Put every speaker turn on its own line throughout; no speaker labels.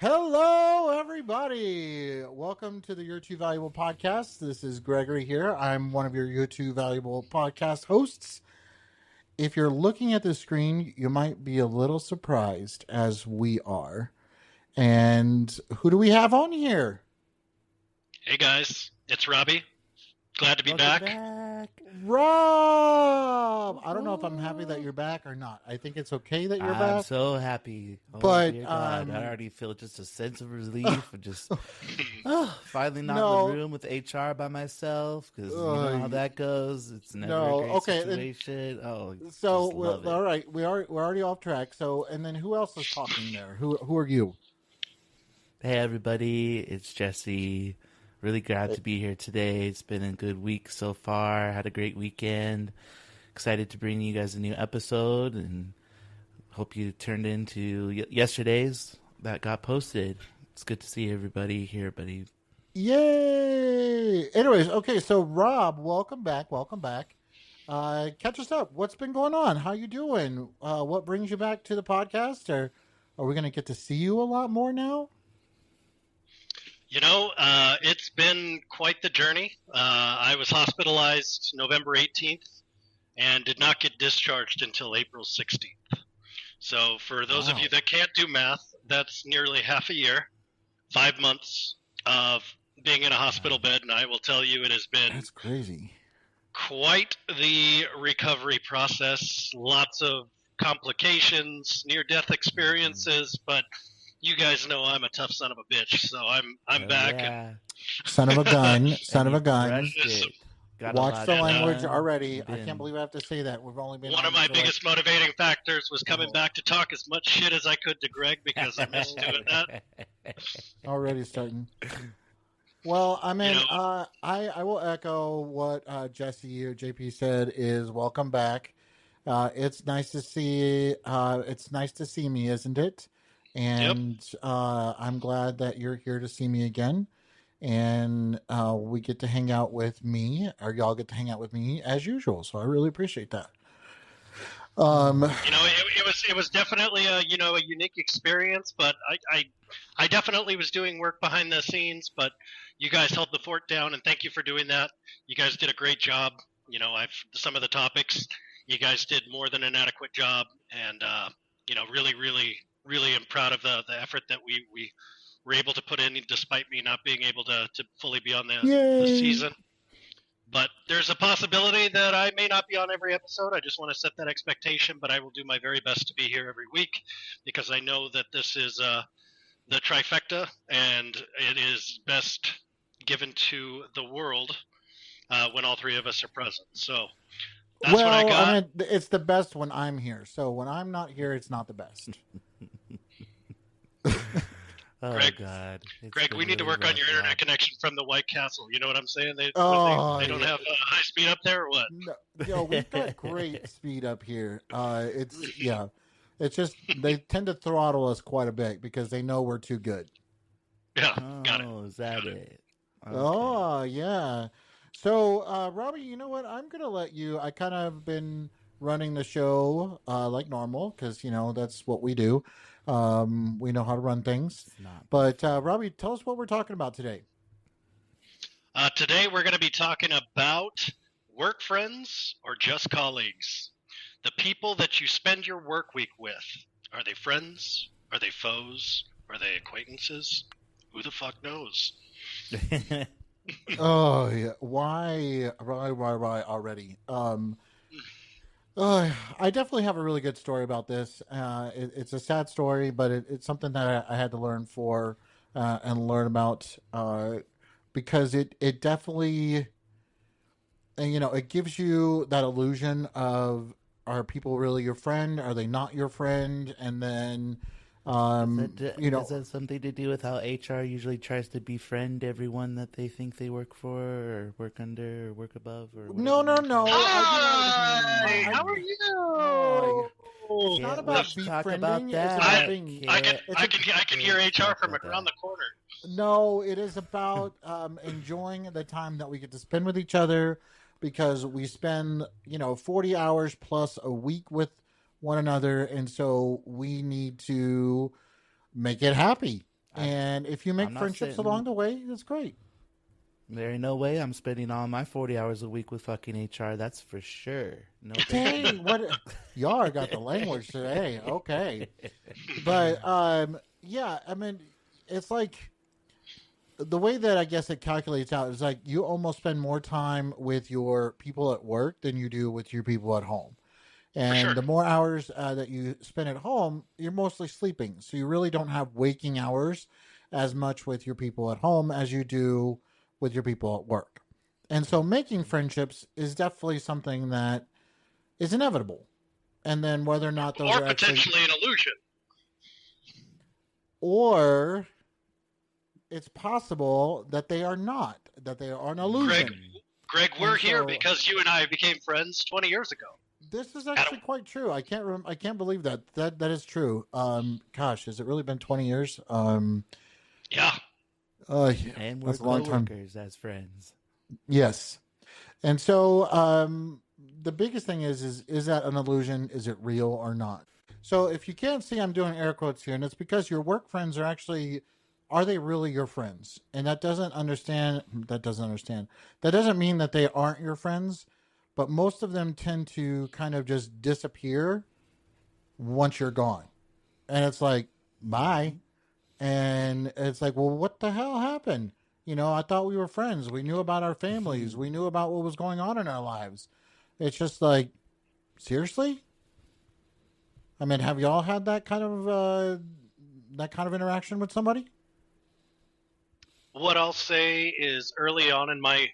Hello, everybody. Welcome to the You're Too Valuable podcast. This is Gregory here. I'm one of your You're Too Valuable podcast hosts. If you're looking at the screen, you might be a little surprised, as we are. And who do we have on here?
Hey guys, it's Robbie. Glad to be
Welcome
back.
back.
Rob! I don't know if I'm happy that you're back or not. I think it's okay that you're
I'm
back.
so happy. Oh,
But,
dear God. I already feel just a sense of relief. and just finally not
No.
in the room with HR by myself because you know how that goes. It's never
No,
a great
okay,
situation.
So,
just love it.
all right, we're already off track. So, and then who else is talking there? Who are you?
Hey, everybody. It's Jesse. Really glad to be here today. It's been a good week so far. Had a great weekend. Excited to bring you guys a new episode and hope you turned into yesterday's that got posted. It's good to see everybody here, buddy.
Yay! Anyways, okay, so Rob, welcome back. Catch us up. What's been going on? How you doing? What brings you back to the podcast? Or are we going to get to see you a lot more now?
You know, it's been quite the journey. I was hospitalized November 18th and did not get discharged until April 16th. So for those of you that can't do math, that's nearly half a year, 5 months of being in a hospital bed, and I will tell you it has been
That's crazy.
Quite the recovery process. Lots of complications, near-death experiences, but you guys know I'm a tough son of a bitch, so I'm back.
Yeah.
Son of a gun. Son of a
You
gun.
crushed it. Got a
Watch
lot
the
done.
language already.
You've
I can't
been-
believe I have to say that. We've only been
One
on
of my
for
biggest motivating factors was coming back to talk as much shit as I could to Greg because I missed doing that.
already starting. Well, I mean,
You know-
I will echo what Jesse or JP said. Is welcome back. It's nice to see. It's nice to see me, isn't it? And I'm glad that you're here to see me again. And we get to hang out with me, or y'all get to hang out with me as usual. So I really appreciate that.
You know, it was definitely a unique experience, but I definitely was doing work behind the scenes, but you guys held the fort down, and thank you for doing that. You guys did a great job. You know, some of the topics, you guys did more than an adequate job, and you know, really am proud of the effort that we were able to put in, despite me not being able to fully be on the season. But there's a possibility that I may not be on every episode. I just want to set that expectation, but I will do my very best to be here every week because I know that this is the trifecta, and it is best given to the world when all three of us are present. So that's what I got.
I mean, it's the best when I'm here. So when I'm not here, it's not the best.
Oh,
Greg,
God.
Greg, we need to work on your internet connection from the White Castle. You know what I'm saying? They
Oh,
don't
yeah.
have high speed up there, or what?
No, yo, we've got great speed up here. It's just they tend to throttle us quite a bit because they know we're too good.
Yeah, got it.
Oh, is that it? Okay.
Oh, yeah. So, Robbie, you know what? I'm going to let you. I kind of been running the show like normal because, you know, that's what we do. We know how to run things.
It's not.
But, Robbie, tell us what we're talking about today.
Today we're going to be talking about work friends or just colleagues. The people that you spend your work week with. Are they friends? Are they foes? Are they acquaintances? Who the fuck knows?
Oh, yeah. Why already? I definitely have a really good story about this. It's a sad story, but it's something that I had to learn and learn about because it definitely, and, you know, it gives you that illusion of, are people really your friend? Are they not your friend? And then, you know,
Does that something to do with how HR usually tries to befriend everyone that they think they work for or work under or work above? Or
no.
Hi, how are you?
It's not about
Let's talk about
befriending.
that.
It's about being.
I can hear HR from
about
around
that.
the corner.
No, it is about enjoying the time that we get to spend with each other, because we spend, 40 hours plus a week with one another, and so we need to make it happy. And if you make
I'm not
friendships
sitting.
along the way, that's great.
There ain't no way I'm spending all my 40 hours a week with fucking HR. That's for sure. No, thank
Hey,
you.
what y'all got the language today? Okay, but yeah, I mean, it's like the way that I guess it calculates out is like you almost spend more time with your people at work than you do with your people at home.
For
And
sure.
the more hours that you spend at home, you're mostly sleeping. So you really don't have waking hours as much with your people at home as you do with your people at work. And so making friendships is definitely something that is inevitable. And then whether or not those
Or
are actually,
potentially an illusion.
or it's possible that they are not, that they are an illusion.
Greg, we're
And
here
so
because you and I became friends 20 years ago.
this is actually quite true. I can't believe that that is true. Gosh, has it really been 20 years?
Yeah.
Yeah,
And we're
that's a long time.
coworkers as friends.
Yes. And so the biggest thing is that an illusion? Is it real or not? So if you can't see, I'm doing air quotes here, and it's because your work friends are they really your friends? And that doesn't understand. That doesn't mean that they aren't your friends, but most of them tend to kind of just disappear once you're gone. And it's like, bye. And it's like, well, what the hell happened? I thought we were friends. We knew about our families. We knew about what was going on in our lives. It's just like, seriously? I mean, have y'all had that kind of interaction with somebody?
What I'll say is early on in my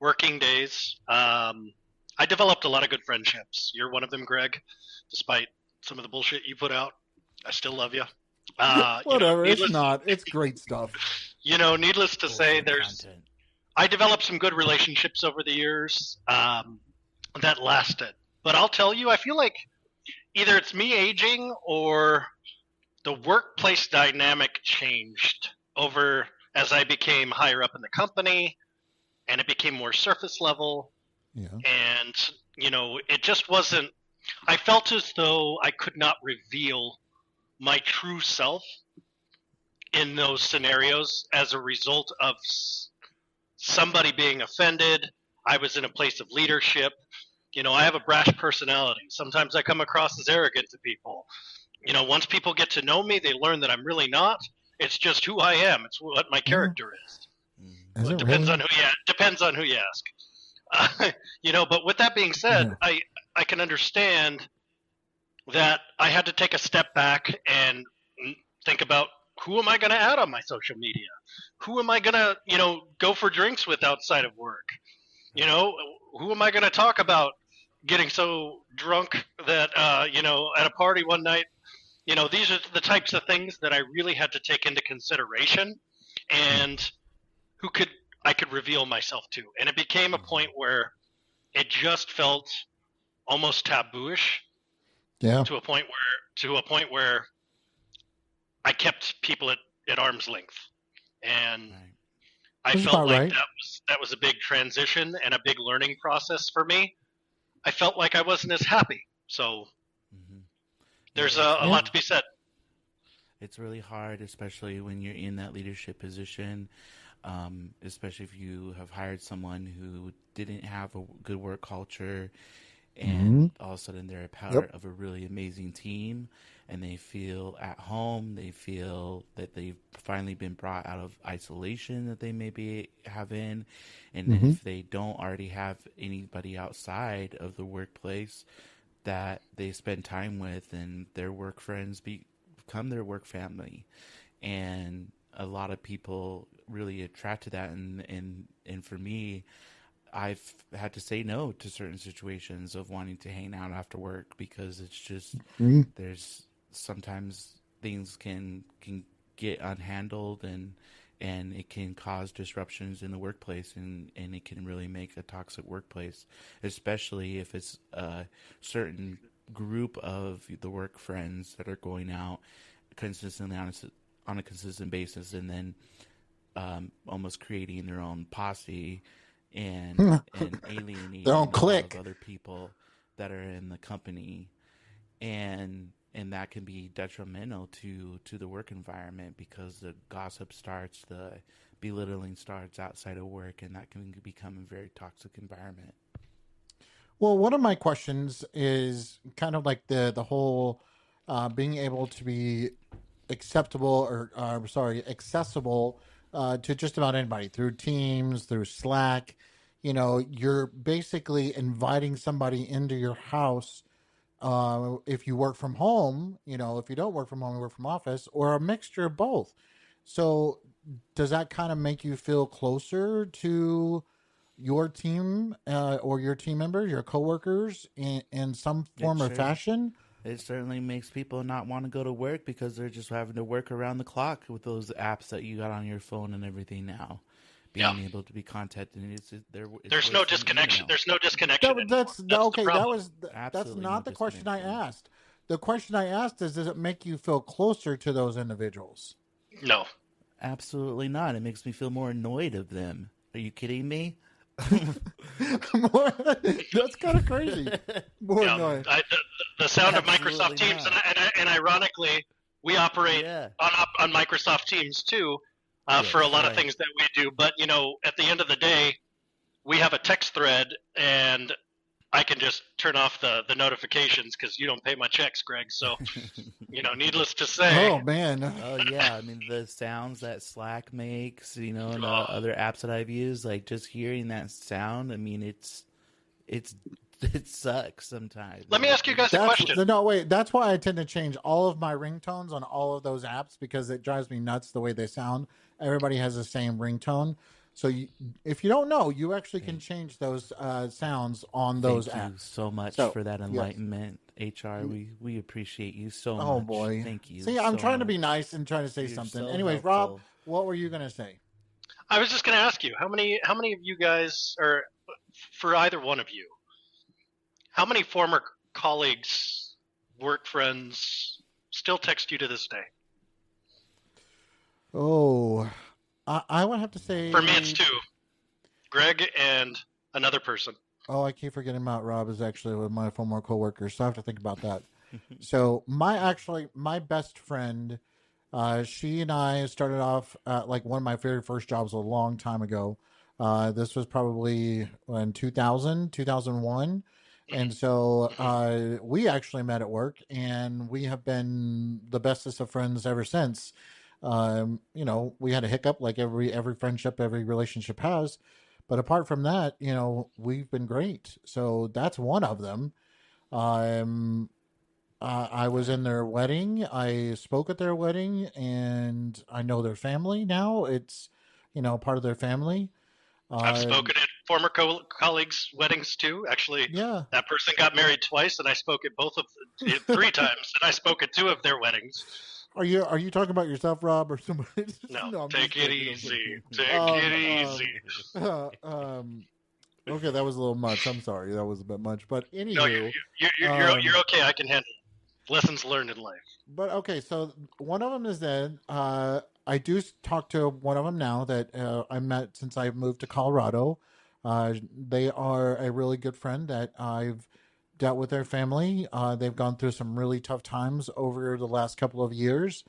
working days, I developed a lot of good friendships. You're one of them, Greg, despite some of the bullshit you put out. I still love you.
Whatever, it's not. It's great stuff.
Needless to say,
Content.
I developed some good relationships over the years that lasted. But I'll tell you, I feel like either it's me aging or the workplace dynamic changed over as I became higher up in the company and it became more surface level.
Yeah.
And, it just wasn't, I felt as though I could not reveal my true self in those scenarios as a result of somebody being offended. I was in a place of leadership. I have a brash personality. Sometimes I come across as arrogant to people. Once people get to know me, they learn that I'm really not. It's just who I am. It's what my character is.
Is it
depends
really?
on who you ask. But with that being said, I can understand that I had to take a step back and think about who am I going to add on my social media? Who am I going to, go for drinks with outside of work? Who am I going to talk about getting so drunk that, at a party one night? These are the types of things that I really had to take into consideration and I could reveal myself to. And it became a point where it just felt almost tabooish.
Yeah.
To a point where I kept people at arm's length. And
Right.
I
That's
felt
about
like
right.
that was a big transition and a big learning process for me. I felt like I wasn't as happy. So
Mhm.
there's
Yeah,
a lot to be said.
It's really hard, especially when you're in that leadership position, especially if you have hired someone who didn't have a good work culture and all of a sudden they're a part of a really amazing team and they feel at home. They feel that they've finally been brought out of isolation that they maybe have in. And if they don't already have anybody outside of the workplace that they spend time with, and their work friends become their work family. And a lot of people really attract to that. And for me, I've had to say no to certain situations of wanting to hang out after work because it's just there's sometimes things can get unhandled and it can cause disruptions in the workplace and it can really make a toxic workplace, especially if it's a certain group of the work friends that are going out consistently on a consistent basis and then almost creating their own posse and alienating
Their own clique.
of other people that are in the company. And and that can be detrimental to the work environment because the gossip starts, the belittling starts outside of work, and that can become a very toxic environment.
Well, one of my questions is kind of like the whole being able to be acceptable or sorry accessible to just about anybody through Teams, through Slack. You know, you're basically inviting somebody into your house. If you work from home, you know, if you don't work from home, you work from office, or a mixture of both. So, does that kind of make you feel closer to your team or your team members, your coworkers, in some
It
form or
sure
fashion?
it certainly makes people not want to go to work because they're just having to work around the clock with those apps that you got on your phone and everything now.
Yeah.
Being able to be contacted, it's
There's no
worse than
disconnection.
email.
There's no disconnection anymore.
That's
That's the
okay. That
problem.
was that's
Absolutely no
not the question I
disconnection.
asked. The question I asked is, does it make you feel closer to those individuals?
No.
Absolutely not. It makes me feel more annoyed of them. Are you kidding me?
That's kind of crazy. More
Yeah.
annoying.
The sound of
Absolutely
Microsoft Teams,
not.
and ironically, we operate
Yeah.
on Microsoft Teams too, for a
Yes,
lot of
right.
things that we do. But you know, at the end of the day, we have a text thread, and I can just turn off the notifications because you don't pay my checks, Greg. So, you know, needless to say,
Oh man.
Oh yeah, I mean the sounds that Slack makes, and the
oh,
other apps that I've used, like just hearing that sound, I mean it's it sucks sometimes.
let me ask you guys a
That's
question.
no wait. That's why I tend to change all of my ringtones on all of those apps because it drives me nuts the way they sound. Everybody has the same ringtone, so if you don't know, you actually can
Hey,
change those sounds on those
thank you
apps.
so much
So
for that
yes.
enlightenment, HR. We appreciate you so
Oh
much.
boy.
Thank you
See, I'm
so
trying to be
much.
nice and trying to say
You're
something.
so
Anyways, Rob,
helpful.
what were you gonna say?
I was just going to ask you how many of you guys, or for either one of you, how many former colleagues, work friends, still text you to this day?
Oh, I would have to
For me, it's
say.
two: Greg and another person.
Oh, I keep forgetting about Rob is actually one of my former coworkers, so I have to think about that. So my best friend, she and I started off like one of my very first jobs a long time ago. This was probably in 2000, 2001. And so we actually met at work, and we have been the bestest of friends ever since. You know, we had a hiccup like every friendship, every relationship has, but apart from that, you know, we've been great. So that's one of them. Um, I was in
Right.
their wedding. I spoke at their wedding, and I know their family now. It's, you know, part of their family.
I've
Um,
spoken at former colleagues' weddings too. Actually,
yeah.
that person got married twice, and I spoke at three times, and I spoke at two of their weddings.
Are you talking about yourself, Rob, or somebody?
No,
No, I'm just
take it
joking. I'm
easy.
kidding.
Take
Um,
it easy.
um, um. Okay, that was a little much. I'm sorry, that was a bit much. But
No,
anywho,
you're
um,
okay. I can handle it. Lessons learned in life.
but okay, so one of them is that I do talk to one of them now that I met since I moved to Colorado. They are a really good friend that I've dealt with their family. They've gone through some really tough times over the last couple of years.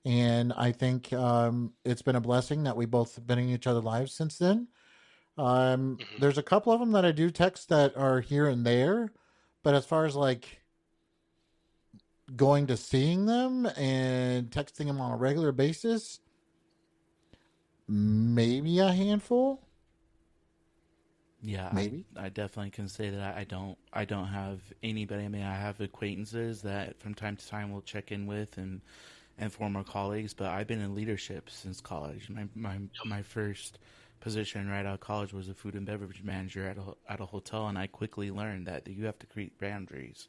And I think it's been a blessing that we both have been in each other's lives since then.
Hmm.
There's a couple of them that I do text that are here and there. But as far as like going to seeing them and texting them on a regular basis, maybe a handful.
Yeah,
Maybe.
I definitely can say that I don't have anybody. I mean, I have acquaintances that from time to time will check in with and former colleagues, but I've been in leadership since college. My first position right out of college was a food and beverage manager at a hotel, and I quickly learned that you have to create boundaries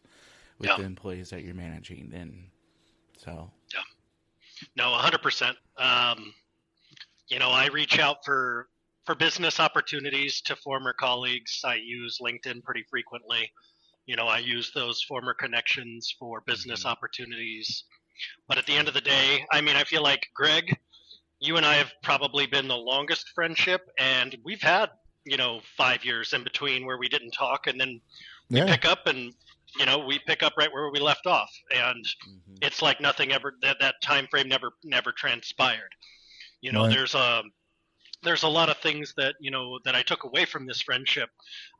with
Yeah,
the employees that you're managing. And so,
yeah. No, 100%. You know, I reach out for business opportunities to former colleagues. I use LinkedIn pretty frequently. You know, I use those former connections for business
mhm.
opportunities. But at the end of the day, I mean, I feel like Greg, you and I have probably been the longest friendship, and we've had, you know, 5 years in between where we didn't talk, and then we
Yeah.
pick up and we pick up right where we left off, and it's like nothing ever, that time frame never transpired.
Right.
There's a lot of things that that I took away from this friendship,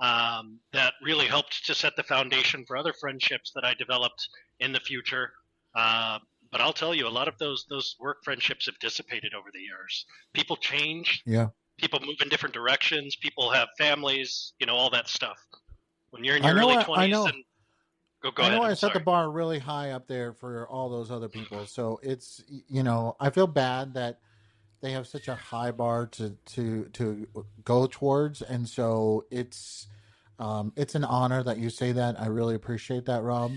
that really helped to set the foundation for other friendships that I developed in the future. But I'll tell you, a lot of those work friendships have dissipated over the years. People change.
Yeah.
People move in different directions. People have families. All that stuff. When you're in your early 20s, and go
I know
ahead.
I set the bar really high up there for all those other people. So it's I feel bad that they have such a high bar to go towards, and so it's an honor that you say that. I really appreciate that, Rob.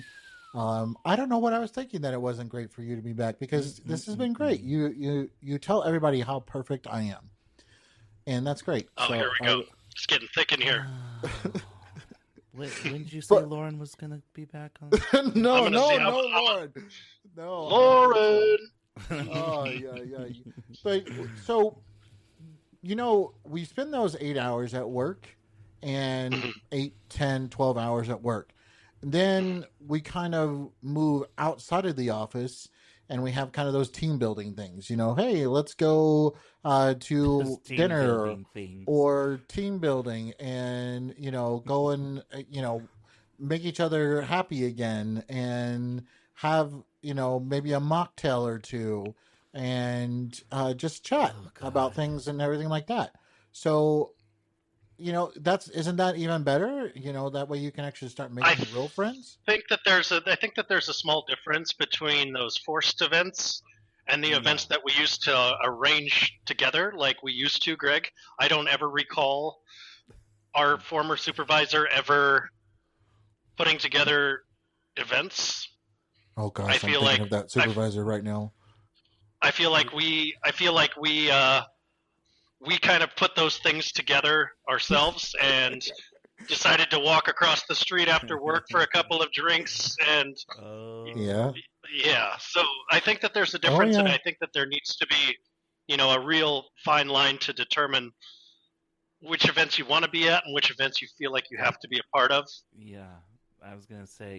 I don't know what I was thinking, that it wasn't great for you to be back, because this has been great. You tell everybody how perfect I am, and that's great.
Oh,
so
here we go. It's getting thick in here.
When did you say Lauren was going to be back on?
No, Lauren. No.
Lauren.
Oh, yeah. But so, we spend those 8 hours at work, and 8, 10, 12 hours at work. Then we kind of move outside of the office, and we have kind of those team building things. Hey, let's go to dinner or team building, and go and make each other happy again, and have maybe a mocktail or two, and just chat about things and everything like that. So isn't that even better? That way you can actually start making real friends.
I think that there's a small difference between those forced events and the events that we used to arrange together, like we used to, Greg. I don't ever recall our former supervisor ever putting together events.
Oh gosh, I'm thinking of that supervisor right now.
I feel like we kind of put those things together ourselves and decided to walk across the street after work for a couple of drinks, and so I think that there's a difference, and I think that there needs to be a real fine line to determine which events you want to be at and which events you feel like you have to be a part of.
Yeah, I was gonna say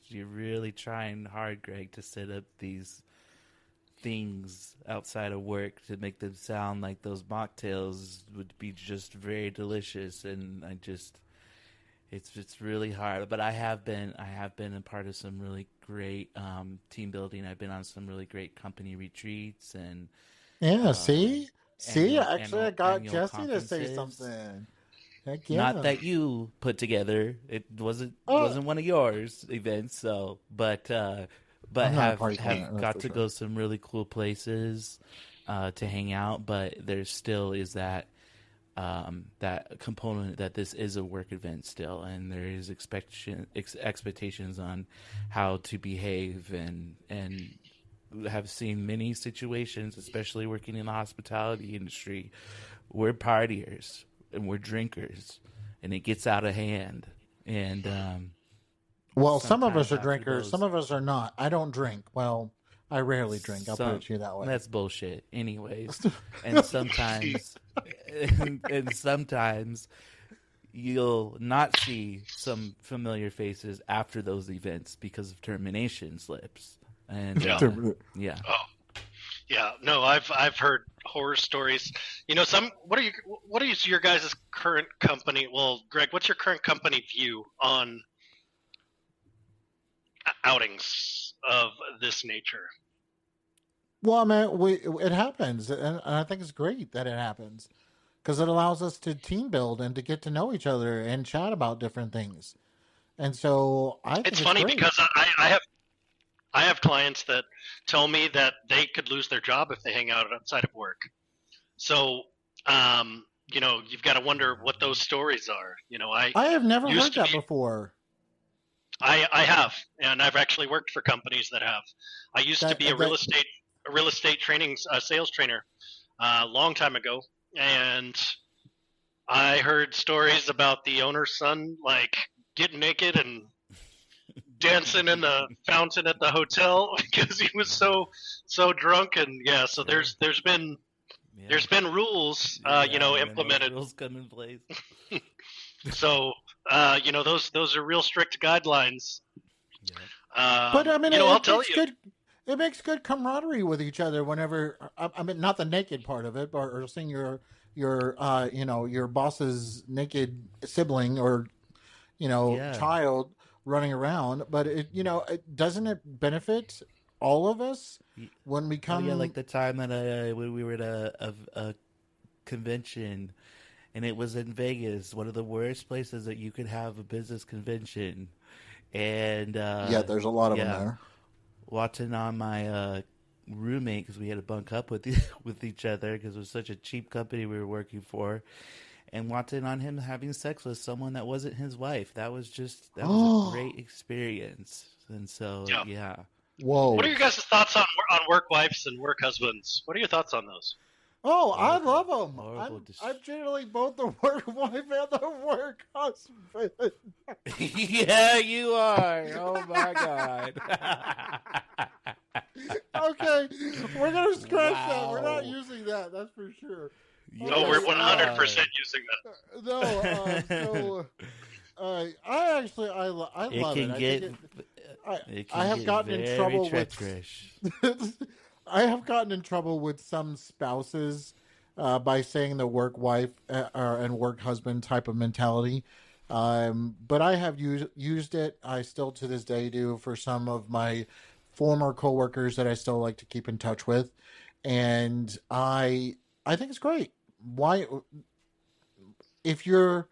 you're really trying hard, Greg, to set up these things outside of work to make them sound like those mocktails would be just very delicious, and it's really hard. But I have been a part of some really great team building. I've been on some really great company retreats, and
actually I got Jesse to say something. Heck yeah.
Not that you put together. It wasn't one of yours events, so but have got to go some really cool places to hang out. But there still is that component that this is a work event still, and there is expectations on how to behave, and have seen many situations, especially working in the hospitality industry. We're partiers and we're drinkers, and it gets out of hand. And
some of us are drinkers, some of us are not. I don't drink. Well, I rarely drink. I'll put it to you that way.
That's bullshit. Anyways, and sometimes, and sometimes you'll not see some familiar faces after those events because of termination slips. And
yeah. No, I've heard horror stories. What is your guys' current company? Well, Greg, what's your current company view on outings of this nature?
Well, man, it happens, and I think it's great that it happens, because it allows us to team build and to get to know each other and chat about different things. And so I think it's
funny
great.
because I have clients that tell me that they could lose their job if they hang out outside of work. So, you've got to wonder what those stories are.
I have never heard that before.
I have, and I've actually worked for companies that have. I used to be a real estate training sales trainer a long time ago, and I heard stories about the owner's son getting naked and dancing in the fountain at the hotel because he was so drunk. And so there's been rules implemented.
Rules come in place.
So those are real strict guidelines
Yeah.
But I mean,
I'll tell you.
It makes good camaraderie with each other whenever. I mean, not the naked part of it, or seeing your boss's naked sibling or
Yeah.
child running around. But doesn't it benefit all of us
Y-
when we
Oh yeah,
come?
like the time that when we were at a convention, and it was in Vegas, one of the worst places that you could have a business convention. And
Yeah, there's a lot of them
yeah,
there.
watching on my roommate because we had to bunk up with with each other because it was such a cheap company we were working for, and watching on him having sex with someone that wasn't his wife. That was a
Oh,
great experience. And so
Yeah.
yeah,
What are
whoa.
your guys' thoughts on work wives and work husbands? What are your thoughts on those?
Oh, I
horrible,
love them.
horrible.
I'm generally both the work wife and the work husband.
Yeah, you are. Oh my god.
Okay, we're gonna scratch that. We're not
Wow.
using that. That's for sure.
Oh, we're
Okay.
Yes.
100% using that.
No. I
It
love it.
can
I think
get
I
it
I
can
have
get
gotten in
very
trouble with.
treacherous.
I have gotten in trouble with some spouses by saying the work wife and work husband type of mentality. But I have used it. I still to this day do for some of my former coworkers that I still like to keep in touch with, and I think it's great. Why, if you're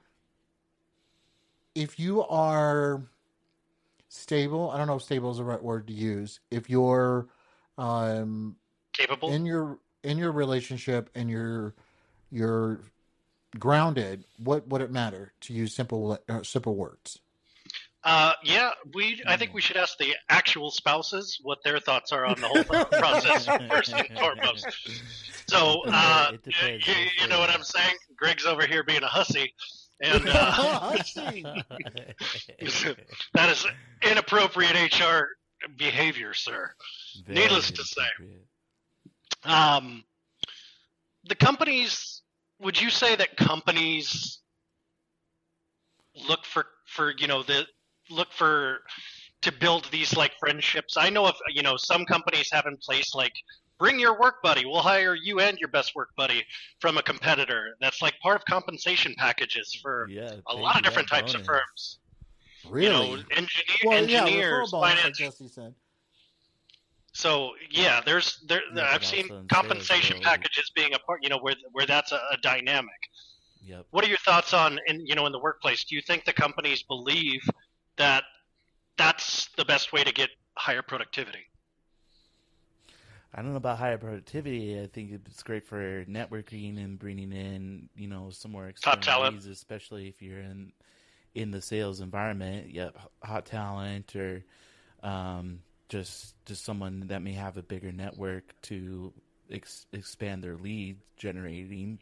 if you are stable, I don't know if stable is the right word to use. If you're um,
Capable?
in your relationship and you're grounded, what would it matter to use simple words?
Yeah, I think we should ask the actual spouses what their thoughts are on the whole process first and foremost. So,
It depends.
you know what I'm saying? Greg's over here being a hussy, and
I see.
that is inappropriate HR behavior, sir. Needless
Very
to say,
inappropriate.
um, the companies. Would you say that companies look for the look for to build these like friendships? I know if some companies have in place like bring your work buddy, we'll hire you and your best work buddy from a competitor. That's like part of compensation packages for
Yeah,
a
pay
lot
you
of different
that
types of
bonus.
firms.
Really? Well, yeah, referral
Engineers,
bonus, like
finance.
Jesse said.
So yeah,
Yeah,
I've
but
seen
also in sales
compensation
world.
packages being a part, where that's a dynamic.
Yep.
What are your thoughts on in the workplace? Do you think the companies believe that that's the best way to get higher productivity?
I don't know about higher productivity. I think it's great for networking and bringing in, some more
Top
external
talent.
leads, especially if you're in the sales environment. Yep, hot talent or just someone that may have a bigger network to expand their lead generating.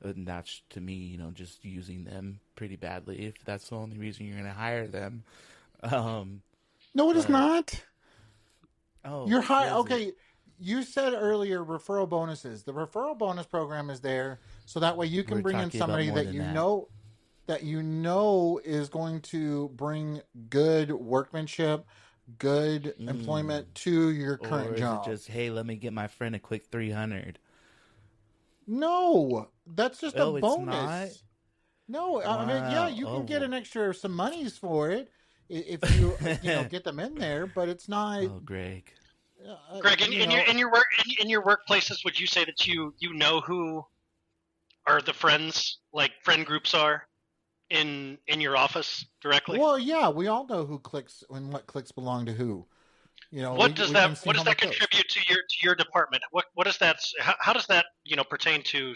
And that's to me, just using them pretty badly. If that's the only reason you're going to hire them, um,
No, it is
but
not.
oh,
You're high.
was it?
Okay, you said earlier referral bonuses. The referral bonus program is there so that way you can
We're
bring in
talking about
somebody
more than that.
that you know is going to bring good workmanship, good
Mm.
employment to your
Or
current
is it
job.
just, hey, let me get my friend a quick 300?
No, that's just a
Oh, it's not?
bonus. No, I mean, yeah,
Wow.
you can get
Oh,
an extra some monies for it if you
oh,
get them in there, but it's not.
Greg.
Greg,
You know,
in your workplaces, would you say that you know who are the friends, like friend groups are in your office directly?
well, yeah, we all know who clicks and what clicks belong to who. We can see
What
how
does that
much goes.
contribute to your department? What does that how does that pertain to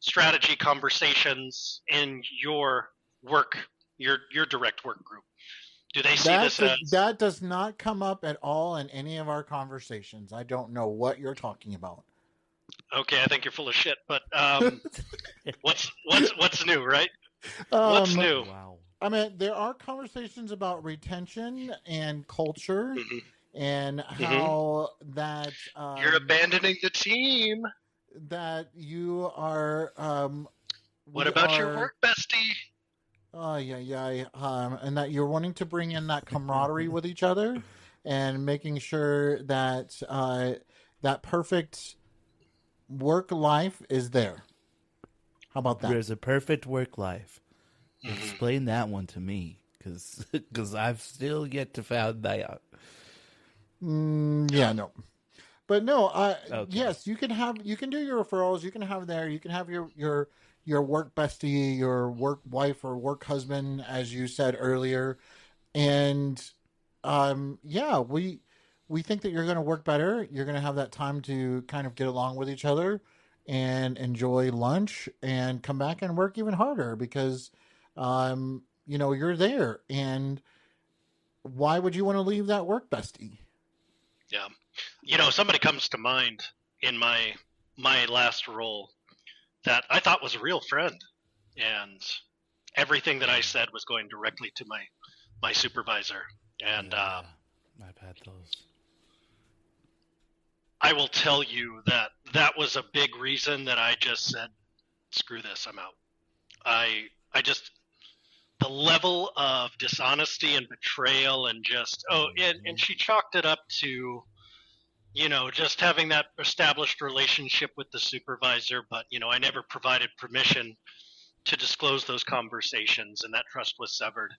strategy conversations in your work, your direct work group? Do they see this as
That does not come up at all in any of our conversations. I don't know what you're talking about.
okay? I think you're full of shit. But what's new, right? What's
Um,
new?
Wow.
I mean, there are conversations about retention and culture
Hmm.
and
Hmm.
how
You're abandoning the team.
that you are
What
we
about your
are
work bestie?
yeah. And that you're wanting to bring in that camaraderie with each other, and making sure that that perfect work life is there. How about that?
There's a perfect work life.
Mhm.
Explain that one to me, because I've still yet to find that out.
Yeah, no. But no,
Okay.
yes, you can do your referrals. You can have there. You can have your work bestie, your work wife or work husband, as you said earlier. And yeah, we think that you're going to work better. You're going to have that time to kind of get along with each other and enjoy lunch and come back and work even harder because you're there. And why would you want to leave that work bestie?
Yeah. Somebody comes to mind in my last role that I thought was a real friend, and everything that I said was going directly to my supervisor. And
Yeah, I've had those.
I will tell you that that was a big reason that I just said, "Screw this, I'm out." I just the level of dishonesty and betrayal and just and she chalked it up to just having that established relationship with the supervisor, but I never provided permission to disclose those conversations, and that trust was severed.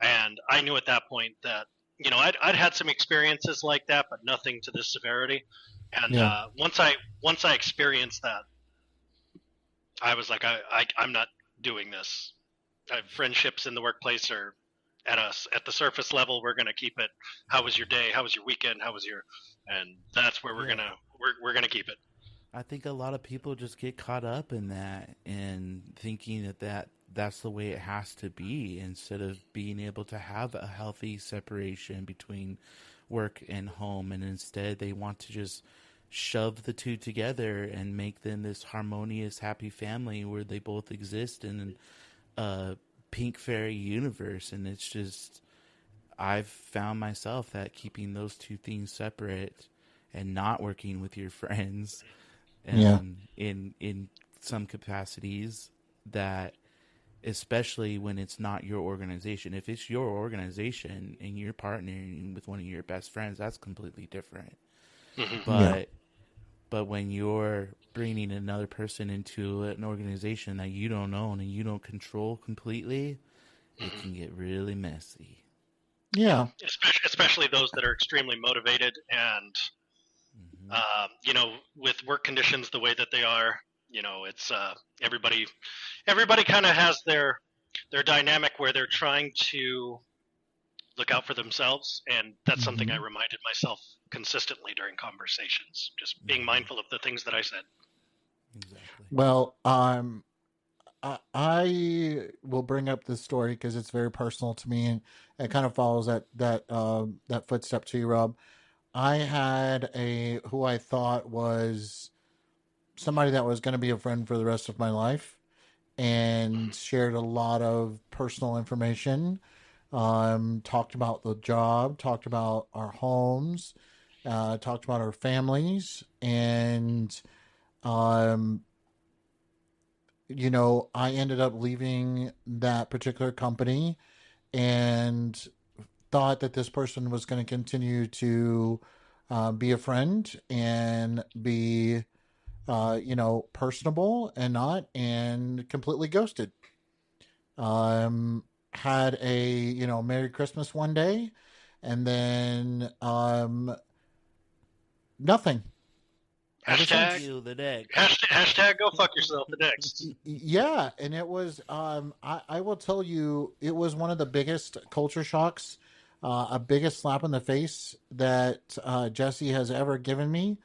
And I knew at that point that I'd had some experiences like that, but nothing to this severity. And
Yeah.
once I experienced that, I was like, I'm not doing this. Friendships in the workplace are at the surface level. We're gonna keep it. How was your day? How was your weekend? How was your? And that's where
Yeah.
we're gonna keep it.
I think a lot of people just get caught up in that and thinking that's the way it has to be instead of being able to have a healthy separation between work and home, and instead they want to just shove the two together and make them this harmonious happy family where they both exist in a pink fairy universe. And it's just, I've found myself that keeping those two things separate and not working with your friends
Yeah.
in some capacities, that especially when it's not your organization. If it's your organization and you're partnering with one of your best friends, that's completely different.
Mm-hmm.
Yeah.
But when you're bringing another person into an organization that you don't own and you don't control completely, it can get really messy.
Yeah.
Especially those that are extremely motivated and with work conditions the way that they are, it's everybody kind of has their dynamic where they're trying to look out for themselves, and that's something I reminded myself consistently during conversations, just being mindful of the things that I said.
Exactly.
Well, I will bring up this story because it's very personal to me, and it kind of follows that footstep to you, Rob. I had a who I thought was somebody that was going to be a friend for the rest of my life, and shared a lot of personal information. Talked about the job, talked about our homes, talked about our families, and um, I ended up leaving that particular company and thought that this person was going to continue to be a friend and be, personable and not, and completely ghosted. Had a, Merry Christmas one day, and then nothing ever
Hashtag
since.
You the next.
hashtag go fuck yourself the next.
Yeah, and it was I will tell you, it was one of the biggest culture shocks, a biggest slap in the face that Jesse has ever given me,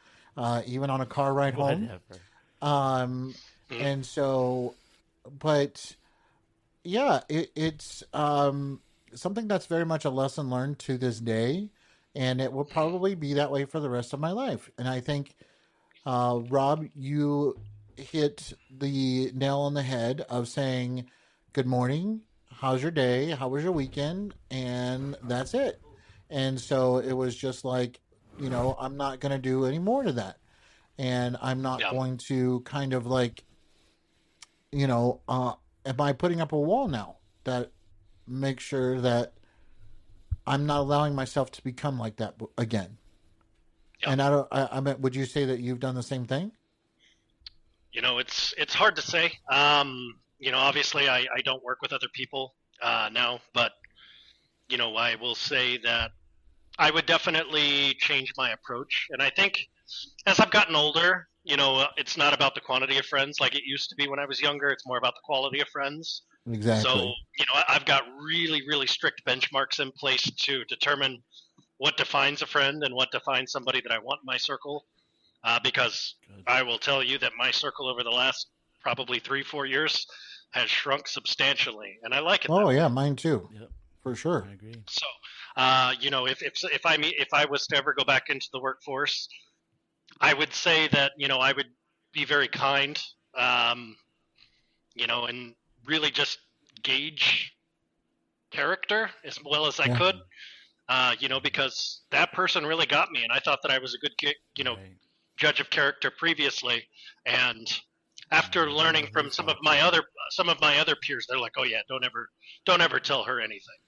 even on a car ride home.
Whatever.
um
Mhm.
and so, but yeah, it's something that's very much a lesson learned to this day, and it will probably be that way for the rest of my life. And I think, Rob, you hit the nail on the head of saying, "Good morning. How's your day? How was your weekend?" And that's it. And so it was just like, I'm not going to do any more to that. And I'm not
Yeah.
going to kind of like, am I putting up a wall now? that make sure that I'm not allowing myself to become like that again.
Yeah.
And I don't. I mean, would you say that you've done the same thing?
It's hard to say. Obviously I don't work with other people now, but I will say that I would definitely change my approach. And I think as I've gotten older, it's not about the quantity of friends like it used to be when I was younger. It's more about the quality of friends. So,
Exactly.
I've got really, really strict benchmarks in place to determine what defines a friend and what defines somebody that I want in my circle. Because
Good.
I will tell you that my circle over the last probably 3-4 years has shrunk substantially, and I like it.
Oh yeah, mine too,
Yep,
for sure.
I agree.
So, if I was to ever go back into the workforce, I would say that I would be very kind, and really just gauge character as well as I
Yeah.
could. Because that person really got me, and I thought that I was a good,
Right.
judge of character previously, and after
Yeah,
learning
I
from
think
some of
so,
my
too.
other peers, they're like, "Oh yeah, don't ever tell her anything."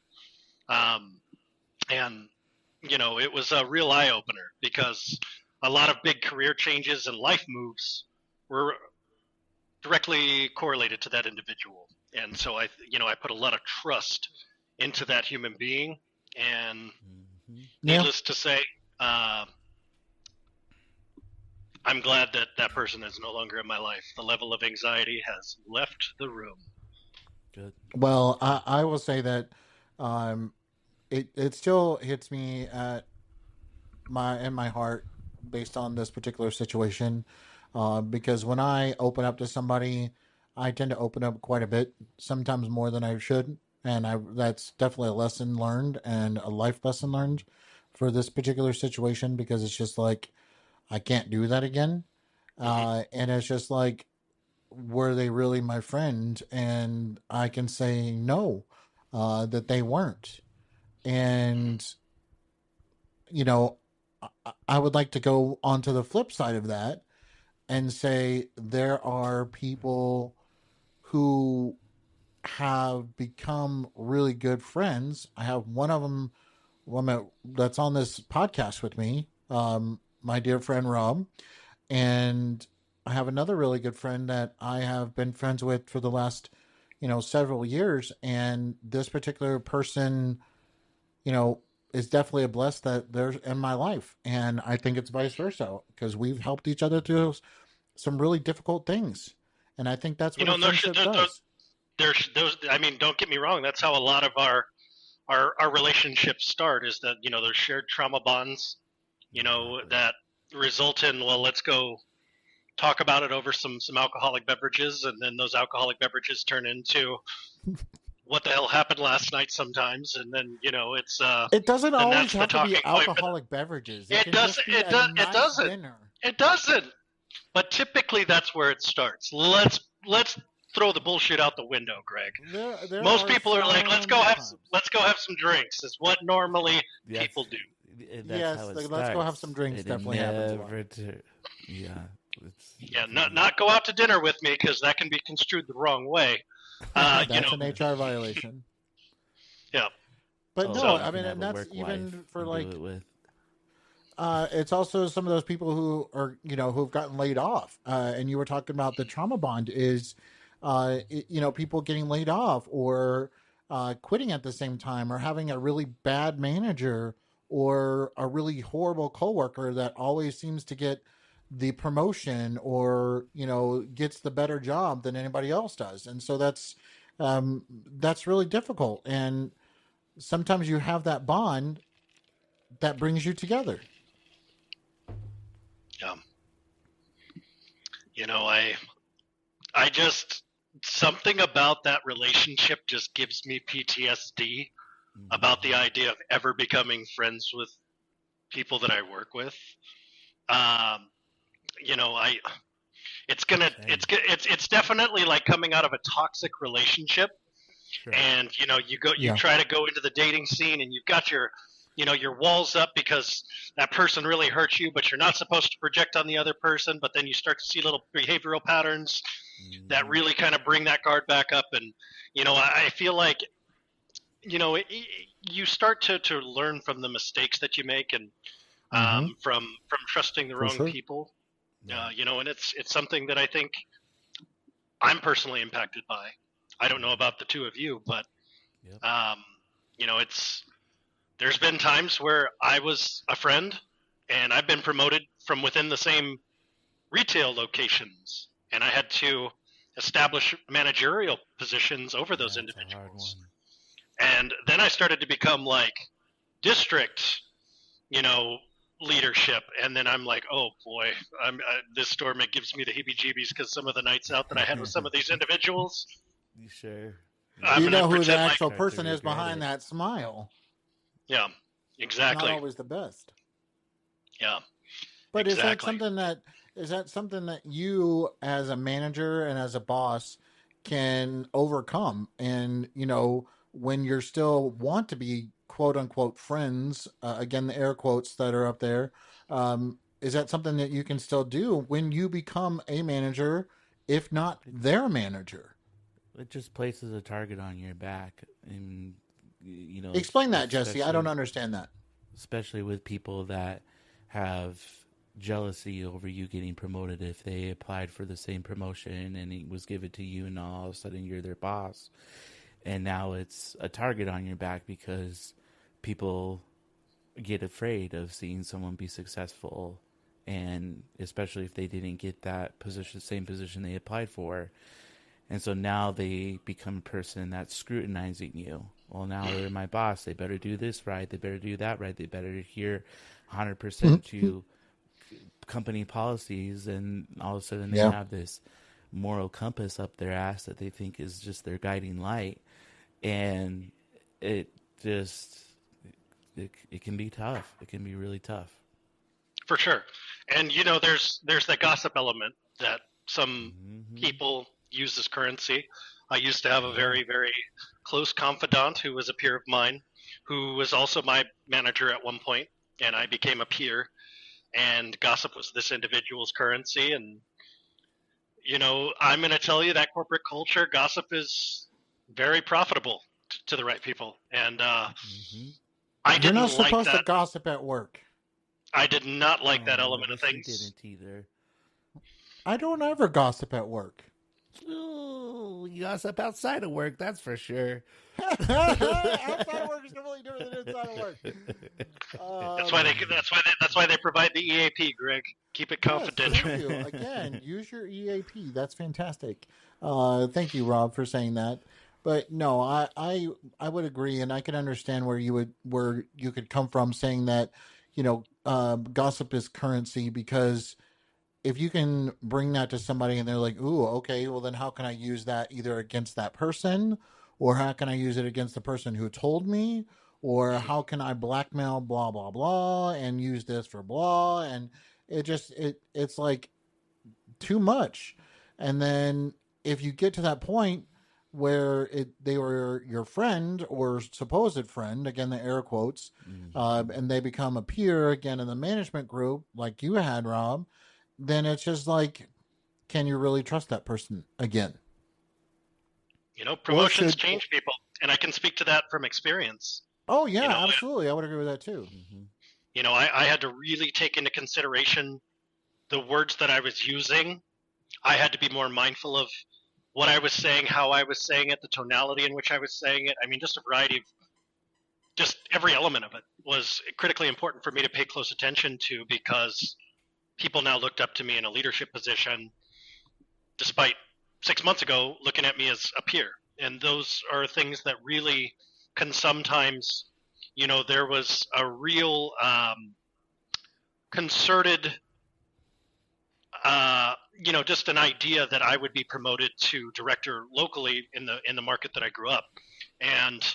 And it was a real eye opener because a lot of big career changes and life moves were directly correlated to that individual, and so I put a lot of trust into that human being, and
Hmm.
Yeah.
needless to say, I'm glad that that person is no longer in my life. The level of anxiety has left the room.
Good.
Well, I will say that um, it still hits me at my heart based on this particular situation, because when I open up to somebody, I tend to open up quite a bit, sometimes more than I should, and I that's definitely a lesson learned and a life lesson learned for this particular situation because it's just like I can't do that again,
Hmm.
and it's just like were they really my friend? And I can say no, that they weren't. And, you know, I would like to go onto the flip side of that and say there are people who have become really good friends. I have one of them that's on this podcast with me, my dear friend Rob. And I have another really good friend that I have been friends with for the last, several years. And this particular person, you know, is definitely a bless that they're in my life. And I think it's vice versa because we've helped each other through some really difficult things. And I think that's what a
No,
friendship does.
there's those. I mean, don't get me wrong. That's how a lot of our relationships start. Is that there's shared trauma bonds.
Exactly.
That result in, well, let's go talk about it over some alcoholic beverages, and then those alcoholic beverages turn into what the hell happened last night sometimes, and then
It doesn't
then
always
that's the
have to be
talking point. But
alcoholic beverages, it
it
can
does
just be
it
a
does it
nice
doesn't
dinner.
it doesn't. But typically that's where it starts. Let's throw the bullshit out the window, Greg.
There
Most
are
people are like,
some times.
let's go have some drinks. Is what normally
That's
people do.
that's
Yes,
how it
like,
starts.
let's go have some drinks
And it
definitely happens a lot.
never yeah.
Yeah, not go out to dinner with me because that can be construed the wrong way. Uh, you
That's
know,
an HR violation.
yeah.
But
Oh,
no,
you
I
can
mean,
have
and
a
that's
work
even
wife
for
and
like,
do it with.
it's also some of those people who are, who've gotten laid off. And you were talking about the trauma bond is, people getting laid off or quitting at the same time or having a really bad manager or a really horrible coworker that always seems to get the promotion or, gets the better job than anybody else does. And so that's really difficult. And sometimes you have that bond that brings you together.
Um, I just something about that relationship just gives me PTSD about the idea of ever becoming friends with people that I work with. Um, I it's definitely like coming out of a toxic relationship,
Sure.
and you
Yeah.
try to go into the dating scene, and you've got your walls up because that person really hurt you, but you're not supposed to project on the other person. But then you start to see little behavioral patterns, that really kind of bring that guard back up. And, I feel like, you start to learn from the mistakes that you make, and from trusting the wrong people, and it's something that I think I'm personally impacted by. I don't know about the two of you, but, there's been times where I was a friend and I've been promoted from within the same retail locations, and I had to establish managerial positions over those individuals. And then I started to become like district, leadership. And then I'm like, oh boy, this store gives me the heebie-jeebies because some of the nights out that I had with some of these individuals.
You sure?
You know who the actual person is behind that smile.
Yeah, exactly.
Not always the best.
Yeah.
But exactly. Is that something that you as a manager and as a boss can overcome? And, when you're still want to be quote unquote friends, again, the air quotes that are up there, is that something that you can still do when you become a manager, if not their manager?
It just places a target on your back. And,
explain that, Jesse. I don't understand that.
Especially with people that have jealousy over you getting promoted if they applied for the same promotion and it was given to you, and all of a sudden you're their boss. And now it's a target on your back because people get afraid of seeing someone be successful, and especially if they didn't get that same position they applied for. And so now they become a person that's scrutinizing you. Well, now they're my boss. They better do this right. They better do that right. They better adhere 100% to company policies. And all of a sudden they have this moral compass up their ass that they think is just their guiding light. And it can be tough. It can be really tough.
For sure. And, there's the gossip element that some people use as currency. I used to have a very, very close confidant who was a peer of mine, who was also my manager at one point, and I became a peer, and gossip was this individual's currency. And, I'm going to tell you that corporate culture, gossip is very profitable to the right people. And I didn't
You're not supposed
like that.
to gossip at work.
I did not like that element of things.
You didn't either.
I don't ever gossip at work.
Ooh, you gossip outside of work, that's for sure.
Outside of work is completely different than inside of work.
That's why they provide the EAP, Greg. Keep it confidential.
Yes, thank you. Again, use your EAP. That's fantastic. Thank you, Rob, for saying that. But no, I would agree, and I can understand where you could come from saying that, gossip is currency, because if you can bring that to somebody and they're like, ooh, okay, well then how can I use that either against that person, or how can I use it against the person who told me, or how can I blackmail blah, blah, blah, and use this for blah, and it's like too much. And then if you get to that point where they were your friend or supposed friend, again, the air quotes, and they become a peer again in the management group like you had, Rob, then it's just like, can you really trust that person again?
Promotions change people, and I can speak to that from experience.
Oh, yeah, absolutely. I would agree with that, too.
I had to really take into consideration the words that I was using. I had to be more mindful of what I was saying, how I was saying it, the tonality in which I was saying it. I mean, just a variety of, just every element of it was critically important for me to pay close attention to, because people now looked up to me in a leadership position, despite 6 months ago looking at me as a peer. And those are things that really can sometimes, there was a real concerted, just an idea that I would be promoted to director locally in the market that I grew up. And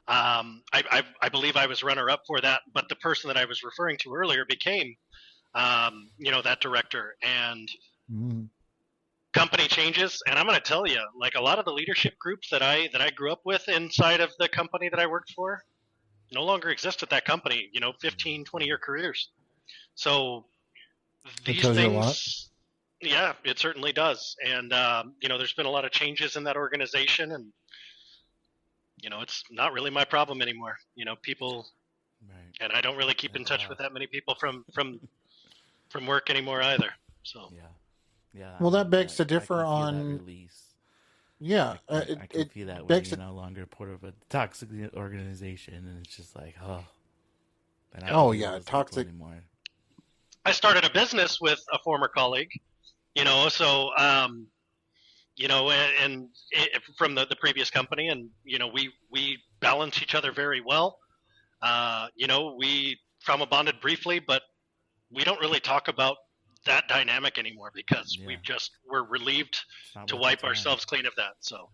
I believe I was runner up for that, but the person that I was referring to earlier became that director. And company changes, and I'm going to tell you, like, a lot of the leadership groups that I grew up with inside of the company that I worked for no longer exist at that company, 15, 20-year careers. So these things, Yeah, it certainly does. And, there's been a lot of changes in that organization, and, it's not really my problem anymore. People,
Right.
and I don't really keep in touch with that many people from work anymore either. So,
Yeah.
Well, that begs to
I can
differ
feel that
on.
release.
Yeah,
I can
it
feel that when
begs
you're
to.
no longer part of a toxic organization, and it's just like, oh, I don't
Oh
want to deal with
yeah,
those people
toxic.
anymore.
I started a business with a former colleague, so, from the previous company, and, we balance each other very well. We trauma bonded briefly, but we don't really talk about that dynamic anymore because
Yeah.
we're relieved
It's not
to
worth the
wipe
time.
ourselves clean of that. So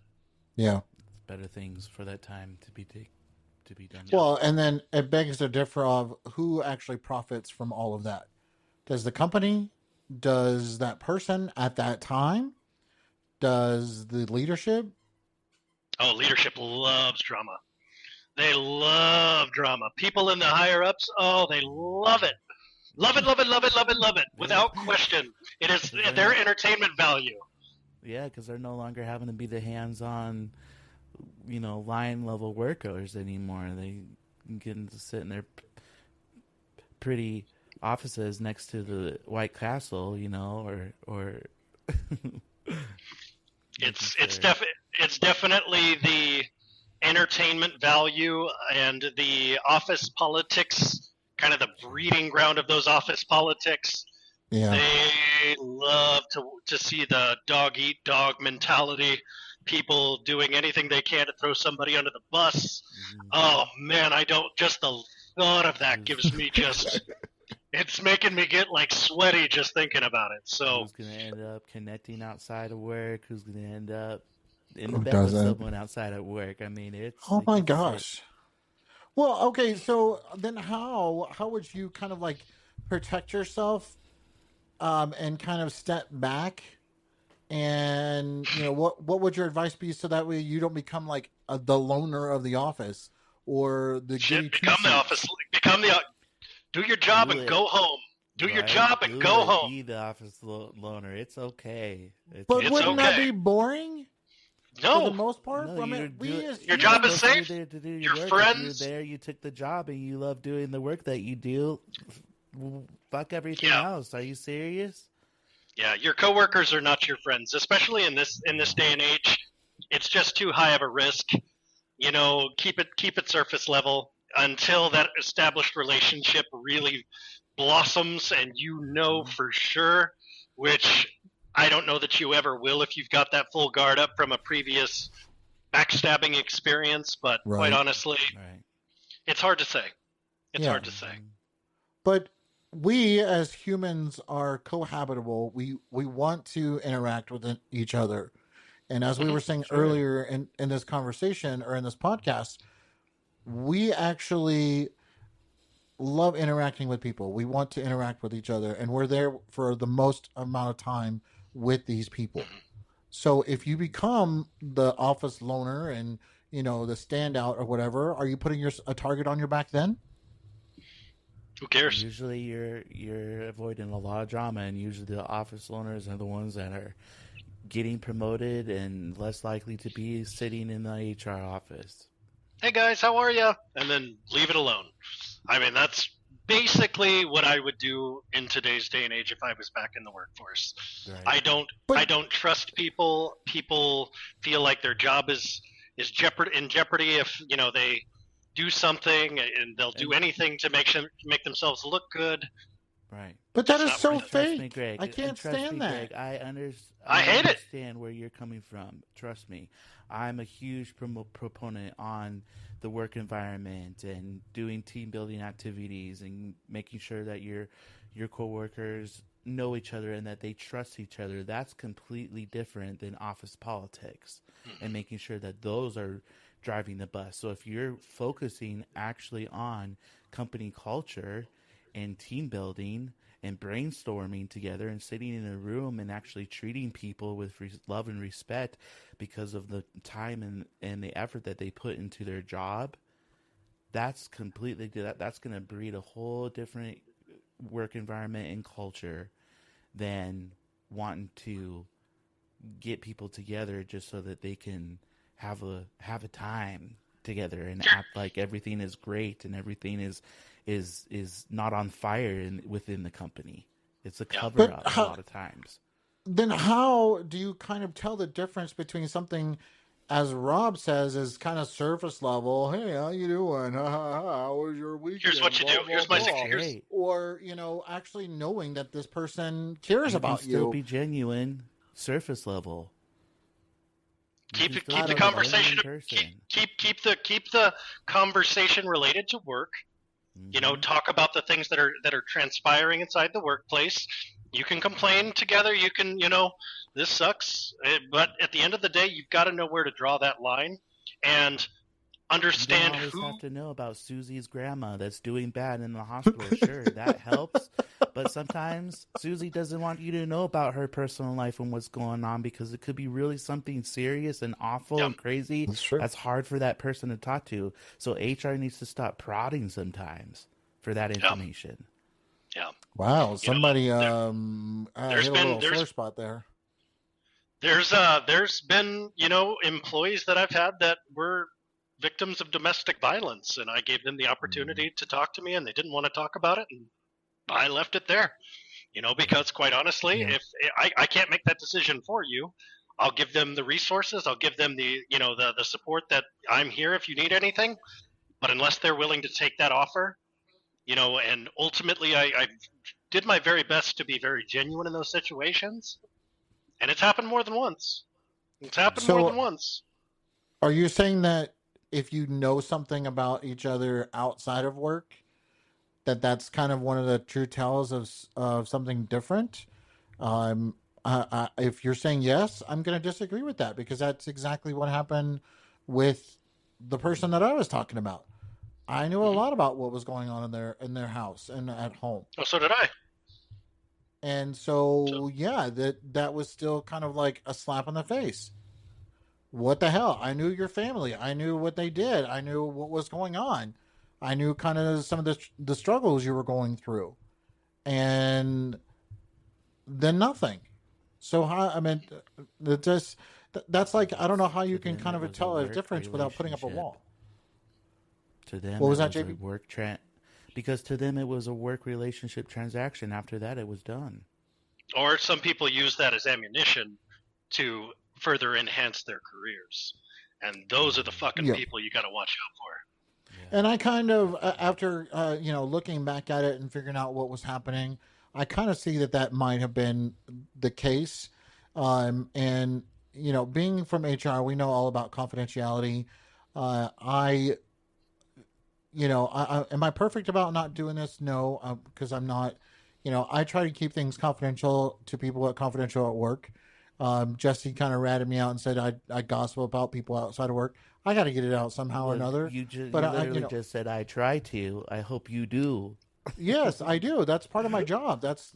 Yeah.
It's better things for that time to be done.
Well, and then it begs to differ of who actually profits from all of that. Does the company? Does that person at that time? Does the leadership?
leadership loves drama. They love drama. People in the higher ups, they love it. Love it, love it, love it, love it, love it. Without question. It is their entertainment value.
Yeah, because they're no longer having to be the hands-on, line level workers anymore. They get to sit in their pretty offices next to the White Castle, or
It's definitely the entertainment value and the office politics, kind of the breeding ground of those office politics.
Yeah.
They love to see the dog eat dog mentality, people doing anything they can to throw somebody under the bus. Mm-hmm. Oh man, just the thought of that gives me it's making me get like sweaty just thinking about it. So
who's gonna end up connecting outside of work? Who's gonna end up in the bed with someone outside at work? I mean, it's
my gosh. Well, okay, so then how would you kind of like protect yourself, and kind of step back, and what would your advice be so that way you don't become like the loner of the office or the
become the office, do your job and go home. Do your job and go home.
Be the office loner. It's okay.
But wouldn't that be boring?
No,
for the most part.
No,
your job is safe.
There to do
your
work.
friends.
You're there. You took the job and you love doing the work that you do. Fuck everything else. Are you serious?
Yeah, your coworkers are not your friends, especially in this day and age. It's just too high of a risk. Keep it surface level until that established relationship really blossoms, and for sure, which I don't know that you ever will if you've got that full guard up from a previous backstabbing experience, but quite honestly, it's hard to say. It's hard to say.
But we as humans are cohabitable. We want to interact with each other. And as we were saying earlier in this conversation or in this podcast, we actually love interacting with people. We want to interact with each other, and we're there for the most amount of time with these people. So if you become the office loner and the standout or whatever, are you putting a target on your back then?
Who cares?
Usually you're avoiding a lot of drama, and usually the office loners are the ones that are getting promoted and less likely to be sitting in the HR office.
Hey guys, how are you? And then leave it alone. I mean, that's basically what I would do in today's day and age if I was back in the workforce. Right. I don't trust people. People feel like their job is in jeopardy if they do something, and they'll do anything to make themselves look good.
Right.
But that is so fake.
Me, Greg.
I can't stand that.
Greg, I
hate it.
Understand where you're coming from. Trust me. I'm a huge proponent on the work environment and doing team building activities and making sure that your coworkers know each other and that they trust each other. That's completely different than office politics and making sure that those are driving the bus. So if you're focusing actually on company culture and team building and brainstorming together and sitting in a room and actually treating people with love and respect because of the time and the effort that they put into their job, that's completely that's going to breed a whole different work environment and culture than wanting to get people together just so that they can have a time together and act like everything is great and everything is not on fire within the company. It's a cover up a lot of times.
Then how do you kind of tell the difference between something, as Rob says, is kind of surface level? Hey, how you doing? How was your weekend?
Here's what you do. Here's my suggestion.
Or, actually knowing that this person cares about you.
Still be genuine, surface level.
Keep the conversation. Keep the conversation related to work. Mm-hmm. Talk about the things that are transpiring inside the workplace. You can complain together. You can, this sucks. But at the end of the day, you've got to know where to draw that line and understand
you don't always have to know about Susie's grandma that's doing bad in the hospital. Sure, that helps. But sometimes Susie doesn't want you to know about her personal life and what's going on because it could be really something serious and awful and crazy. That's hard for that person to talk to. So HR needs to stop prodding sometimes for that information.
Yeah.
Wow. Somebody hit a little sore spot there.
There's been, employees that I've had that were victims of domestic violence, and I gave them the opportunity to talk to me, and they didn't want to talk about it, and I left it there. Because quite honestly, if I can't make that decision for you, I'll give them the resources, I'll give them the the support that I'm here if you need anything. But unless they're willing to take that offer, and ultimately I did my very best to be very genuine in those situations, and it's happened more than once. More than once.
Are you saying that if you know something about each other outside of work, that's kind of one of the true tells of something different? If you're saying yes, I'm going to disagree with that because that's exactly what happened with the person that I was talking about. I knew a lot about what was going on in their house and at home.
Oh, so did I.
And so yeah, that was still kind of like a slap in the face. What the hell? I knew your family. I knew what they did. I knew what was going on. I knew kind of some of the struggles you were going through. And then nothing. So that's like, I don't know how you can kind of tell a difference without putting up a wall.
To them,
what was that, JP?
Because to them it was a work relationship transaction. After that, it was done.
Or some people use that as ammunition to further enhance their careers, and those are the fucking people you got to watch out for.
Yeah. And I kind of, after looking back at it and figuring out what was happening, I kind of see that might have been the case. And being from HR, we know all about confidentiality. Am I perfect about not doing this? No, because I'm not. I try to keep things confidential to people confidential at work. Jesse kind of ratted me out and said I gossip about people outside of work. I got to get it out somehow or another.
You just said I try to. I hope you do.
Yes, I do. That's part of my job. That's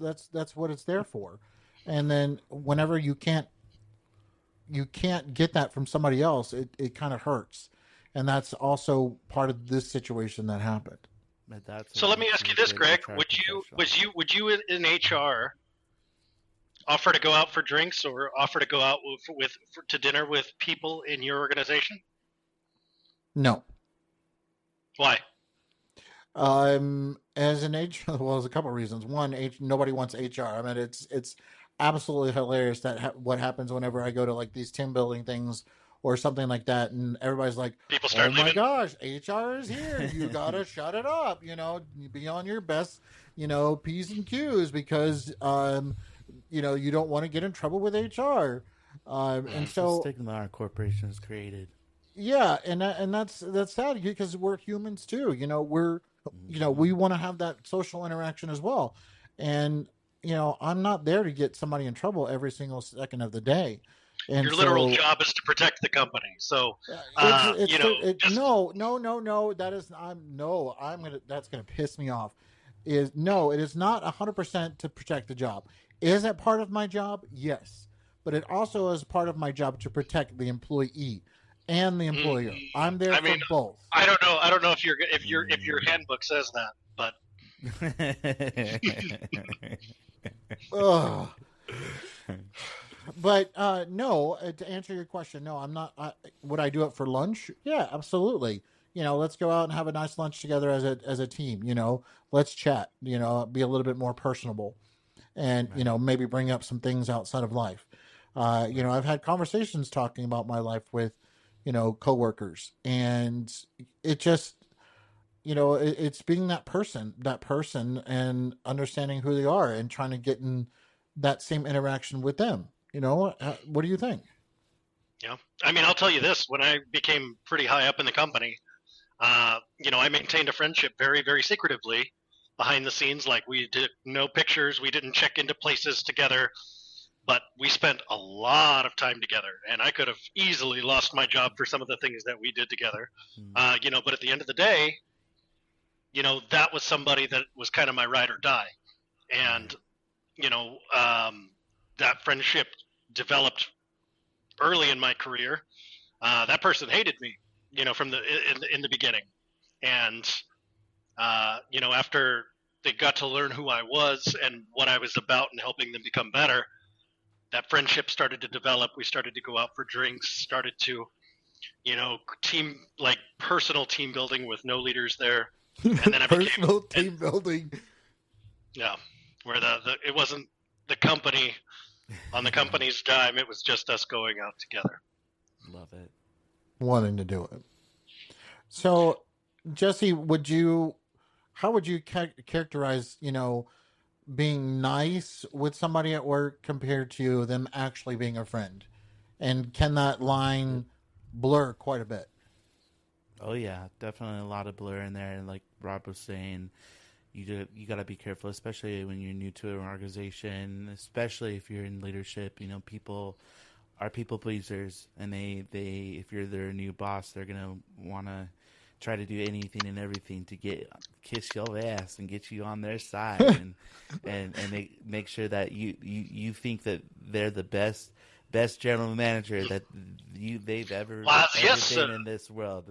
what it's there for. And then whenever you can't get that from somebody else, it kind of hurts. And that's also part of this situation that happened.
So let me ask you this, Greg: Would you in HR offer to go out for drinks or offer to go out to dinner with people in your organization?
No.
Why?
As an HR, well, there's a couple of reasons. One, nobody wants HR. I mean, it's absolutely hilarious that what happens whenever I go to like these team building things or something like that, and everybody's like, "Oh my gosh, HR is here! You gotta shut it up! Be on your best, P's and Q's because you don't want to get in trouble with HR." And so
the stigma our corporation has created.
Yeah, and that's sad because we're humans too. We want to have that social interaction as well, and I'm not there to get somebody in trouble every single second of the day. And
your literal job is to protect the company. So,
no. That is, that's gonna piss me off. It is not 100% to protect the job. Is that part of my job? Yes, but it also is part of my job to protect the employee and the employer. I'm there for both.
I don't know if your handbook says that, but.
But no, to answer your question, no, I'm not. Would I do it for lunch? Yeah, absolutely. Let's go out and have a nice lunch together as a team. Let's chat. Be a little bit more personable, and
Right.
maybe bring up some things outside of life.
Right.
I've had conversations talking about my life with coworkers, and it just it's being that person, and understanding who they are, and trying to get in that same interaction with them. What do you think?
Yeah. I mean, I'll tell you this: when I became pretty high up in the company, I maintained a friendship very, very secretively behind the scenes. Like we did no pictures, we didn't check into places together, but we spent a lot of time together. And I could have easily lost my job for some of the things that we did together.
Mm.
But at the end of the day, that was somebody that was kind of my ride or die. And
Right.
that friendship developed early in my career. That person hated me, from in the beginning, and after they got to learn who I was and what I was about and helping them become better, that friendship started to develop. We started to go out for drinks, started to, team like personal team building with no leaders there, and then I became,
Personal team building.
yeah, where the it wasn't the company on the company's dime. It was just us going out together.
Love it.
Wanting to do it. So, Jesse, how would you characterize, being nice with somebody at work compared to them actually being a friend? And can that line blur quite a bit?
Oh yeah, definitely a lot of blur in there. And like Rob was saying, you got to be careful, especially when you're new to an organization, especially if you're in leadership. People are people pleasers, and they if you're their new boss, they're gonna want to try to do anything and everything to get kiss your ass and get you on their side, and make sure that you think that they're the best general manager that they've
Yes,
ever
sir.
been in this world,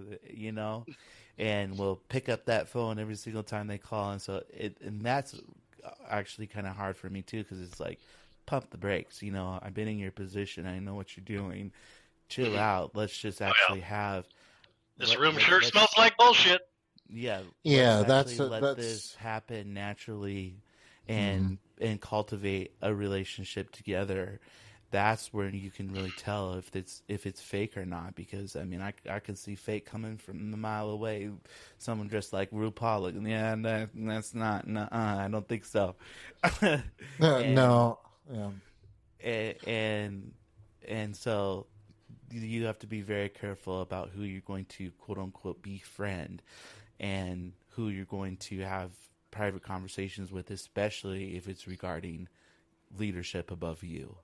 and will pick up that phone every single time they call. And so and that's actually kind of hard for me too, because it's like, pump the brakes. I've been in your position. I know what you're doing. Chill out. Let's just
Oh yeah,
actually have
this
let
room
let
sure
let's
smells like bullshit.
yeah, let's
Yeah,
actually let this
that's
happen naturally,
mhm.
and cultivate a relationship together. That's where you can really tell if it's fake or not, because I mean I can see fake coming from a mile away. Someone dressed like RuPaul, like, yeah, that's not, I don't think so. and
No, yeah,
and and so you have to be very careful about who you're going to quote unquote befriend, and who you're going to have private conversations with, especially if it's regarding leadership above you.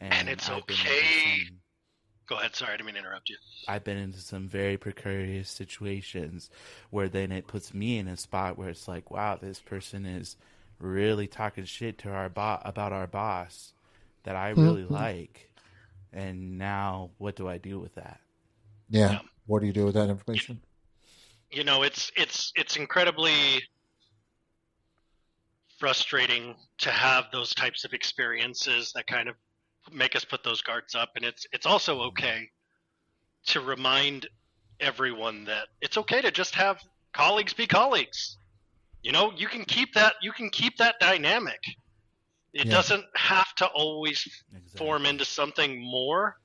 And
And
it's okay. Go ahead. Sorry, I didn't mean to interrupt you.
I've been into some very precarious situations where then it puts me in a spot where it's like, wow, this person is really talking shit to about our boss that I really
Mhm.
like, and now what do I do with that?
Yeah.
Yeah.
What do you do with that
You,
information?
it's incredibly frustrating to have those types of experiences that kind of make us put those guards up, and it's also okay to remind everyone that it's okay to just have colleagues be colleagues. You can keep that dynamic. It
Yeah.
doesn't have to always form
Exactly.
into something more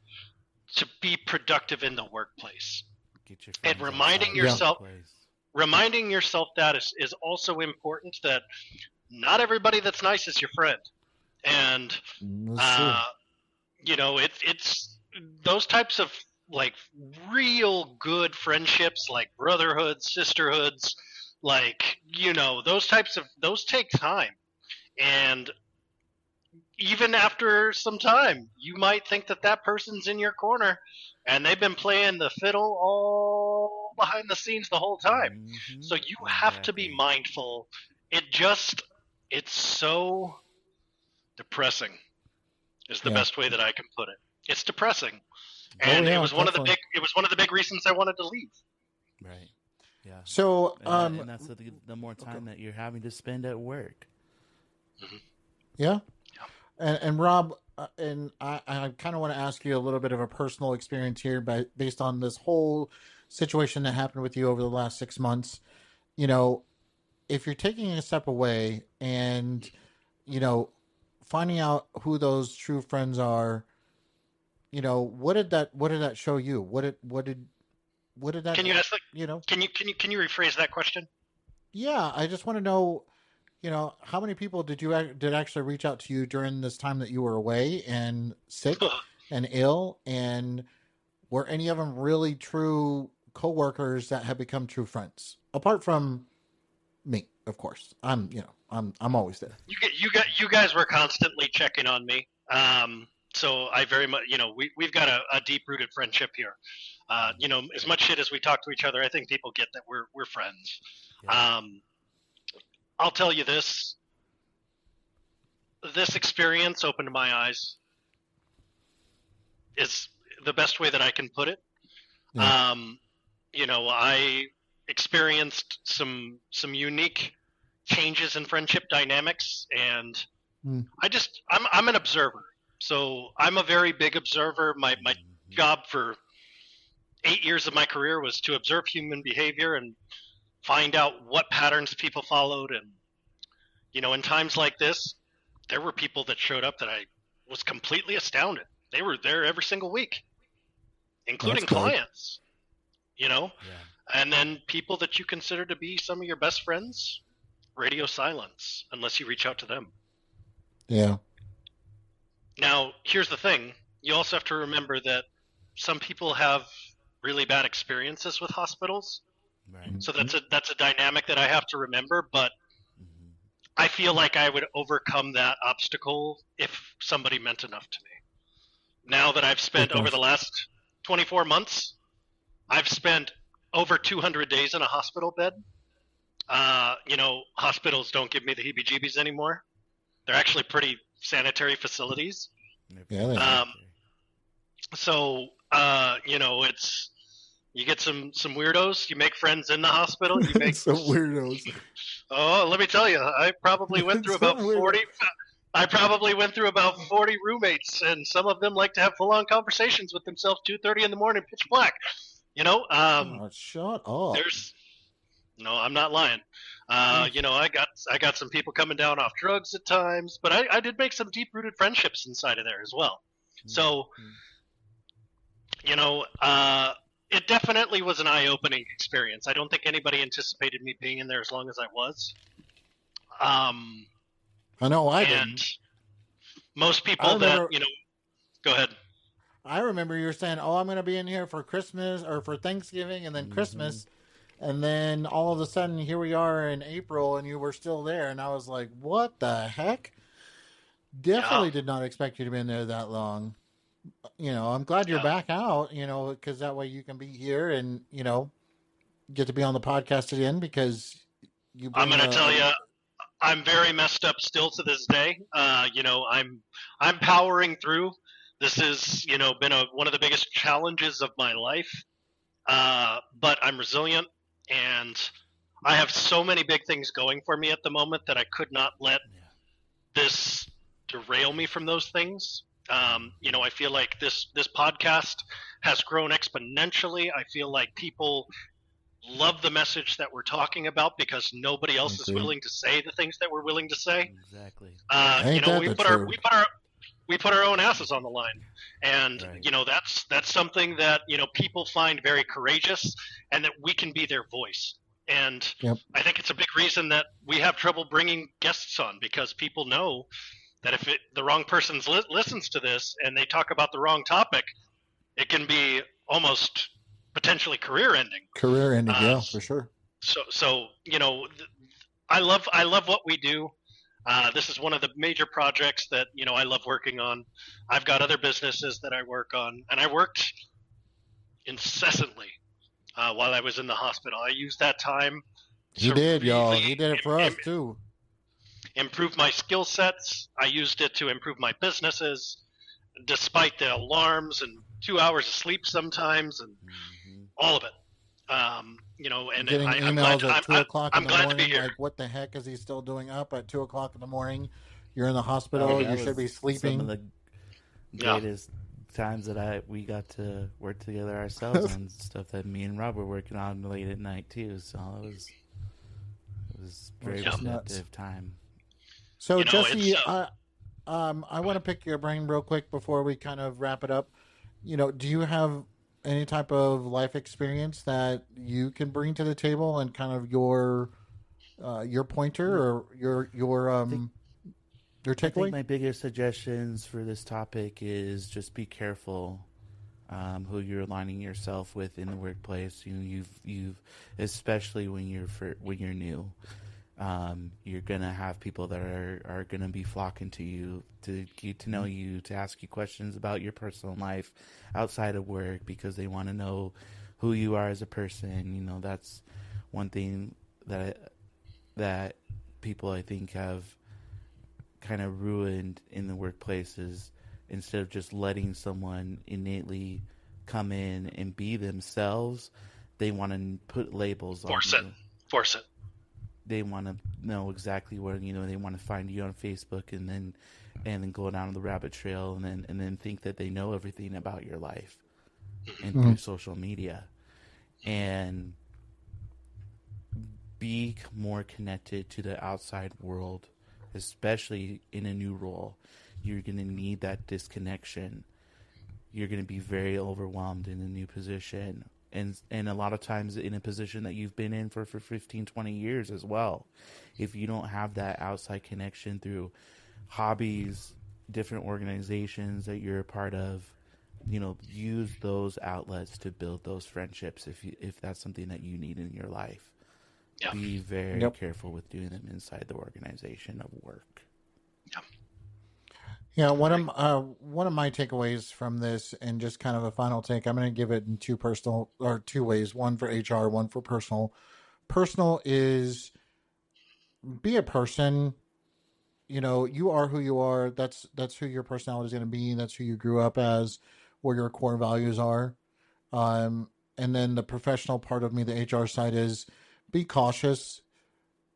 to be productive in the workplace.
Get your
And
friends outside of the
Yeah.
workplace.
reminding yourself that is also important, that not everybody that's nice is your friend. And
That's true.
uh, it's those types of like real good friendships, like brotherhoods, sisterhoods, like those take time. And even after some time, you might think that that person's in your corner, and they've been playing the fiddle all behind the scenes the whole time.
Mm-hmm.
So you have to be
Exactly.
mindful. It's so depressing, is the
Yeah.
best way that I can put it. It's depressing,
Oh
and
yeah, definitely.
it was one of the big reasons I wanted to leave.
Right. Yeah.
So
And that's the more
okay.
time that you're having to spend at work.
Mm-hmm.
Yeah. And Rob, and I kind of want to ask you a little bit of a personal experience here, but based on this whole situation that happened with you over the last 6 months, you know, if you're taking a step away and, you know, finding out who those true friends are, you know, what did that show you? What did that,
Can you ask?
you know?
Can you rephrase that question?
Yeah, I just want to know, you know, how many people did actually reach out to you during this time that you were away and sick and ill, and were any of them really true coworkers that have become true friends? Apart from me, of course. I'm always there.
You guys were constantly checking on me. So I very much, we've got a deep rooted friendship here. As much shit as we talk to each other, I think people get that we're friends.
Yeah.
I'll tell you this. This experience opened my eyes. Is the best way that I can put it.
Yeah.
I experienced some unique changes in friendship dynamics, and
Mm.
I'm an observer. So I'm a very big observer. My job for 8 years of my career was to observe human behavior and find out what patterns people followed. And, in times like this, there were people that showed up that I was completely astounded. They were there every single week, including
That's good.
clients,
Yeah.
and then people that you consider to be some of your best friends, radio silence, unless you reach out to them.
Yeah.
Now, here's the thing. You also have to remember that some people have really bad experiences with hospitals.
Right.
So that's a dynamic that I have to remember, but
Mhm.
I feel like I would overcome that obstacle if somebody meant enough to me. Now that I've spent over the last 24 months, I've spent over 200 days in a hospital bed. Hospitals don't give me the heebie-jeebies anymore. They're actually pretty sanitary facilities.
Yeah, they
are.
So, it's you get some weirdos. You make friends in the hospital. You make
some weirdos.
Oh, let me tell you, I probably went through about 40. I probably went through about 40 roommates, and some of them like to have full-on conversations with themselves 2:30 in the morning, pitch black.
Shut up.
No, I'm not lying. I got some people coming down off drugs at times, but I did make some deep-rooted friendships inside of there as well. So, it definitely was an eye-opening experience. I don't think anybody anticipated me being in there as long as I was.
I know I
And
didn't.
most people
I remember-
go ahead.
I remember you were saying, "Oh, I'm going to be in here for Christmas or for Thanksgiving and then Christmas." And then all of a sudden, here we are in April, and you were still there. And I was like, what the heck? Definitely did not expect you to be in there that long. I'm glad you're back out, because that way you can be here and, get to be on the podcast again because you
I'm
bring
going to tell you, I'm very messed up still to this day. I'm powering through. This has, been one of the biggest challenges of my life. But I'm resilient, and I have so many big things going for me at the moment that I could not let this derail me from those things. I feel like this podcast has grown exponentially. I feel like people love the message that we're talking about because nobody else is willing to say the things that we're willing to say.
Exactly.
We put our own asses on the line, and
Right.
that's something that people find very courageous, and that we can be their voice. And
Yep.
I think it's a big reason that we have trouble bringing guests on, because people know that if the wrong person listens to this and they talk about the wrong topic, it can be almost potentially career ending.
Career ending, yeah, for sure.
So I love what we do. This is one of the major projects that I love working on. I've got other businesses that I work on, and I worked incessantly while I was in the hospital. I used that time.
He did, y'all. He did it for us too.
Improve my skill sets. I used it to improve my businesses, despite the alarms and 2 hours of sleep sometimes, and all of it. And
Getting
I'm
emails
glad,
at 2 o'clock in
I'm
the
glad to be
morning,
here.
like, what the heck is he still doing up at 2 o'clock in the morning? You're in the hospital. You should be sleeping.
greatest times that we got to work together ourselves on stuff that me and Rob were working on late at night too. So it was very productive time.
So Jesse, I want to pick your brain real quick before we kind of wrap it up. Do you have any type of life experience that you can bring to the table and kind of your pointer or your takeaway?
I think my biggest suggestions for this topic is just be careful who you're aligning yourself with in the workplace. You've especially when you're new. You're gonna have people that are gonna be flocking to you to get to know you, to ask you questions about your personal life outside of work because they want to know who you are as a person. That's one thing that people I think have kind of ruined in the workplace is instead of just letting someone innately come in and be themselves, they want to put labels on you.
Force it.
They want to know exactly what they want to find you on Facebook and then go down the rabbit trail and then think that they know everything about your life and through social media, and be more connected to the outside world, especially in a new role. You're going to need that disconnection. You're going to be very overwhelmed in a new position. And a lot of times in a position that you've been in for 15, 20 years as well. If you don't have that outside connection through hobbies, different organizations that you're a part of, use those outlets to build those friendships if that's something that you need in your life. Yeah. Be very careful with doing them inside the organization of work.
Yeah, one of my takeaways from this, and just kind of a final take, I'm going to give it in two ways. One for HR, one for personal. Personal is be a person. You are who you are. That's who your personality is going to be. That's who you grew up as, where your core values are. And then the professional part of me, the HR side, is be cautious.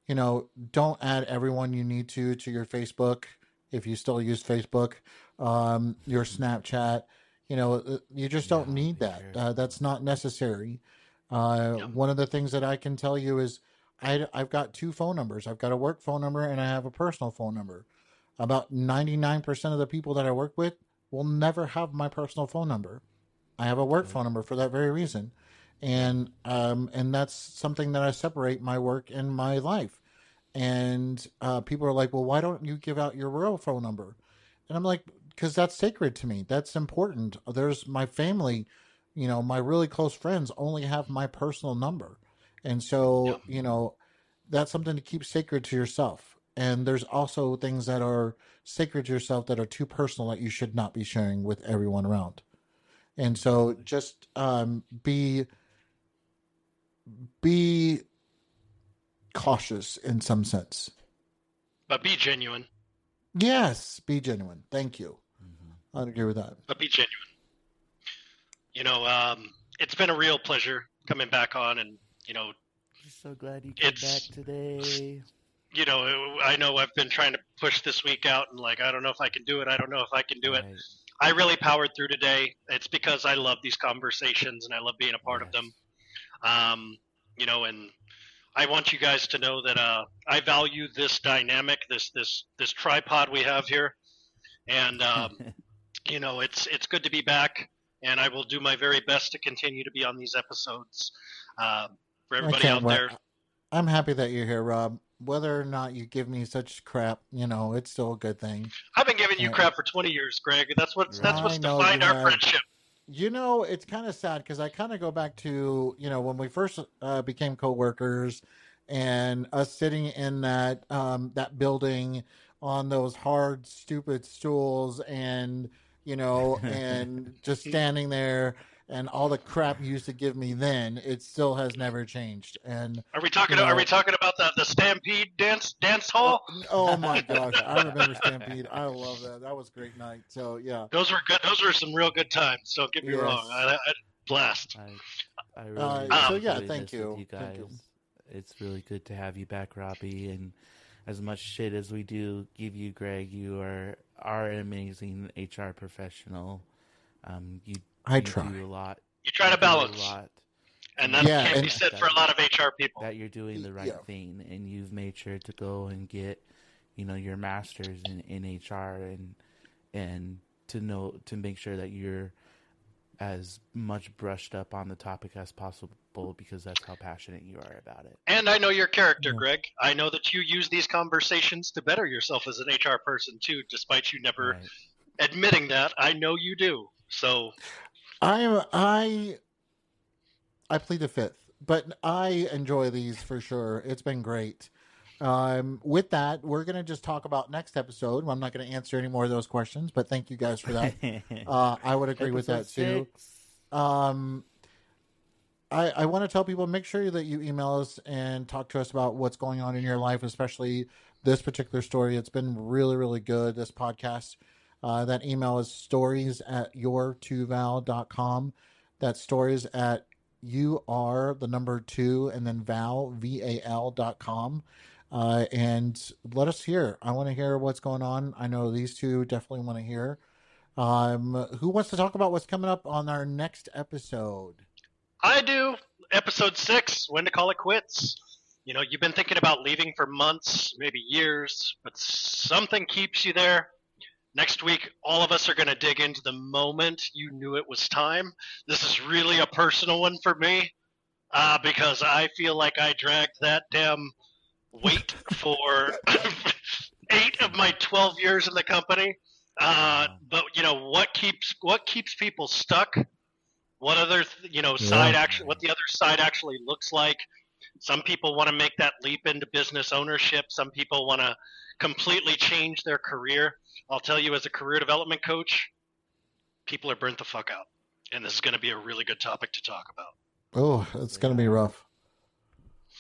Don't add everyone you need to your Facebook. If you still use Facebook, your Snapchat, you just don't need that. Sure. That's not necessary. One of the things that I can tell you is I've got two phone numbers. I've got a work phone number and I have a personal phone number. About 99% of the people that I work with will never have my personal phone number. I have a work phone number for that very reason. And that's something that I separate my work and my life. And people are like, well, why don't you give out your real phone number? And I'm like, because that's sacred to me. That's important. There's my family, my really close friends only have my personal number. And so, that's something to keep sacred to yourself. And there's also things that are sacred to yourself that are too personal that you should not be sharing with everyone around. And so just be cautious in some sense,
but be genuine.
Yes, be genuine. Thank you. I'd agree with that.
But be genuine. It's been a real pleasure coming back on, and
I'm so glad you came back today.
I know I've been trying to push this week out, and I don't know if I can do it. I don't know if I can do it. I really powered through today. It's because I love these conversations and I love being a part of them. And I want you guys to know that I value this dynamic, this tripod we have here, and it's good to be back, and I will do my very best to continue to be on these episodes for everybody out there.
I'm happy that you're here, Rob. Whether or not you give me such crap, it's still a good thing.
I've been giving you crap for 20 years, Greg. That's what's defined our friendship.
It's kind of sad because I kind of go back to, when we first became coworkers and us sitting in that building on those hard, stupid stools and, and just standing there and all the crap you used to give me then, it still has never changed. And
are we talking about the Stampede dance hall?
Oh my gosh, I remember Stampede. I love that. That was a great night. So yeah,
those were good. Those were some real good times. Don't get me wrong. I blast.
I really
so yeah, thank you.
Guys.
Thank you.
It's really good to have you back, Robbie. And as much shit as we do give you, Greg, you are are an amazing HR professional.
I
you
try.
do a lot.
You try to balance.
A lot.
And that can't be said for a lot of HR people.
That you're doing the right thing, and you've made sure to go and get, your master's in HR, and to make sure that you're as much brushed up on the topic as possible, because that's how passionate you are about it.
And I know your character, Greg. I know that you use these conversations to better yourself as an HR person too, despite you never admitting that. I know you do. So
I plead the fifth, but I enjoy these for sure. It's been great. With that, we're going to just talk about next episode. I'm not going to answer any more of those questions, but thank you guys for that. I would agree with that too. I want to tell people, make sure that you email us and talk to us about what's going on in your life, especially this particular story. It's been really, really good, this podcast. That email is stories@your2val.com. That's stories at UR2 and then VAL.com. And let us hear. I want to hear what's going on. I know these two definitely want to hear. Who wants to talk about what's coming up on our next episode?
I do. Episode 6, when to call it quits. You've been thinking about leaving for months, maybe years, but something keeps you there. Next week, all of us are going to dig into the moment you knew it was time. This is really a personal one for me, because I feel like I dragged that damn weight for 8 of my 12 years in the company. But what keeps people stuck? What other side action? What the other side actually looks like? Some people want to make that leap into business ownership. Some people want to completely change their career. I'll tell you, as a career development coach, people are burnt the fuck out, and this is going to be a really good topic to talk about.
Oh, it's going to be rough.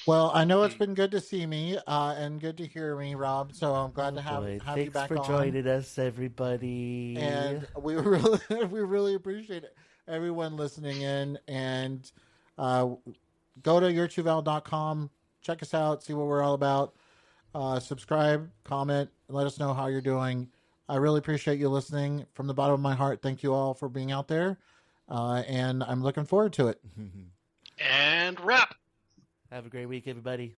Well, I know it's been good to see me and good to hear me, Rob. So I'm glad to have you back on.
Thanks for joining us, everybody.
And we really appreciate it. Everyone listening in, and go to your2val.com, check us out, see what we're all about. Subscribe, comment, let us know how you're doing. I really appreciate you listening from the bottom of my heart. Thank you all for being out there, and I'm looking forward to it.
And wrap.
Have a great week, everybody.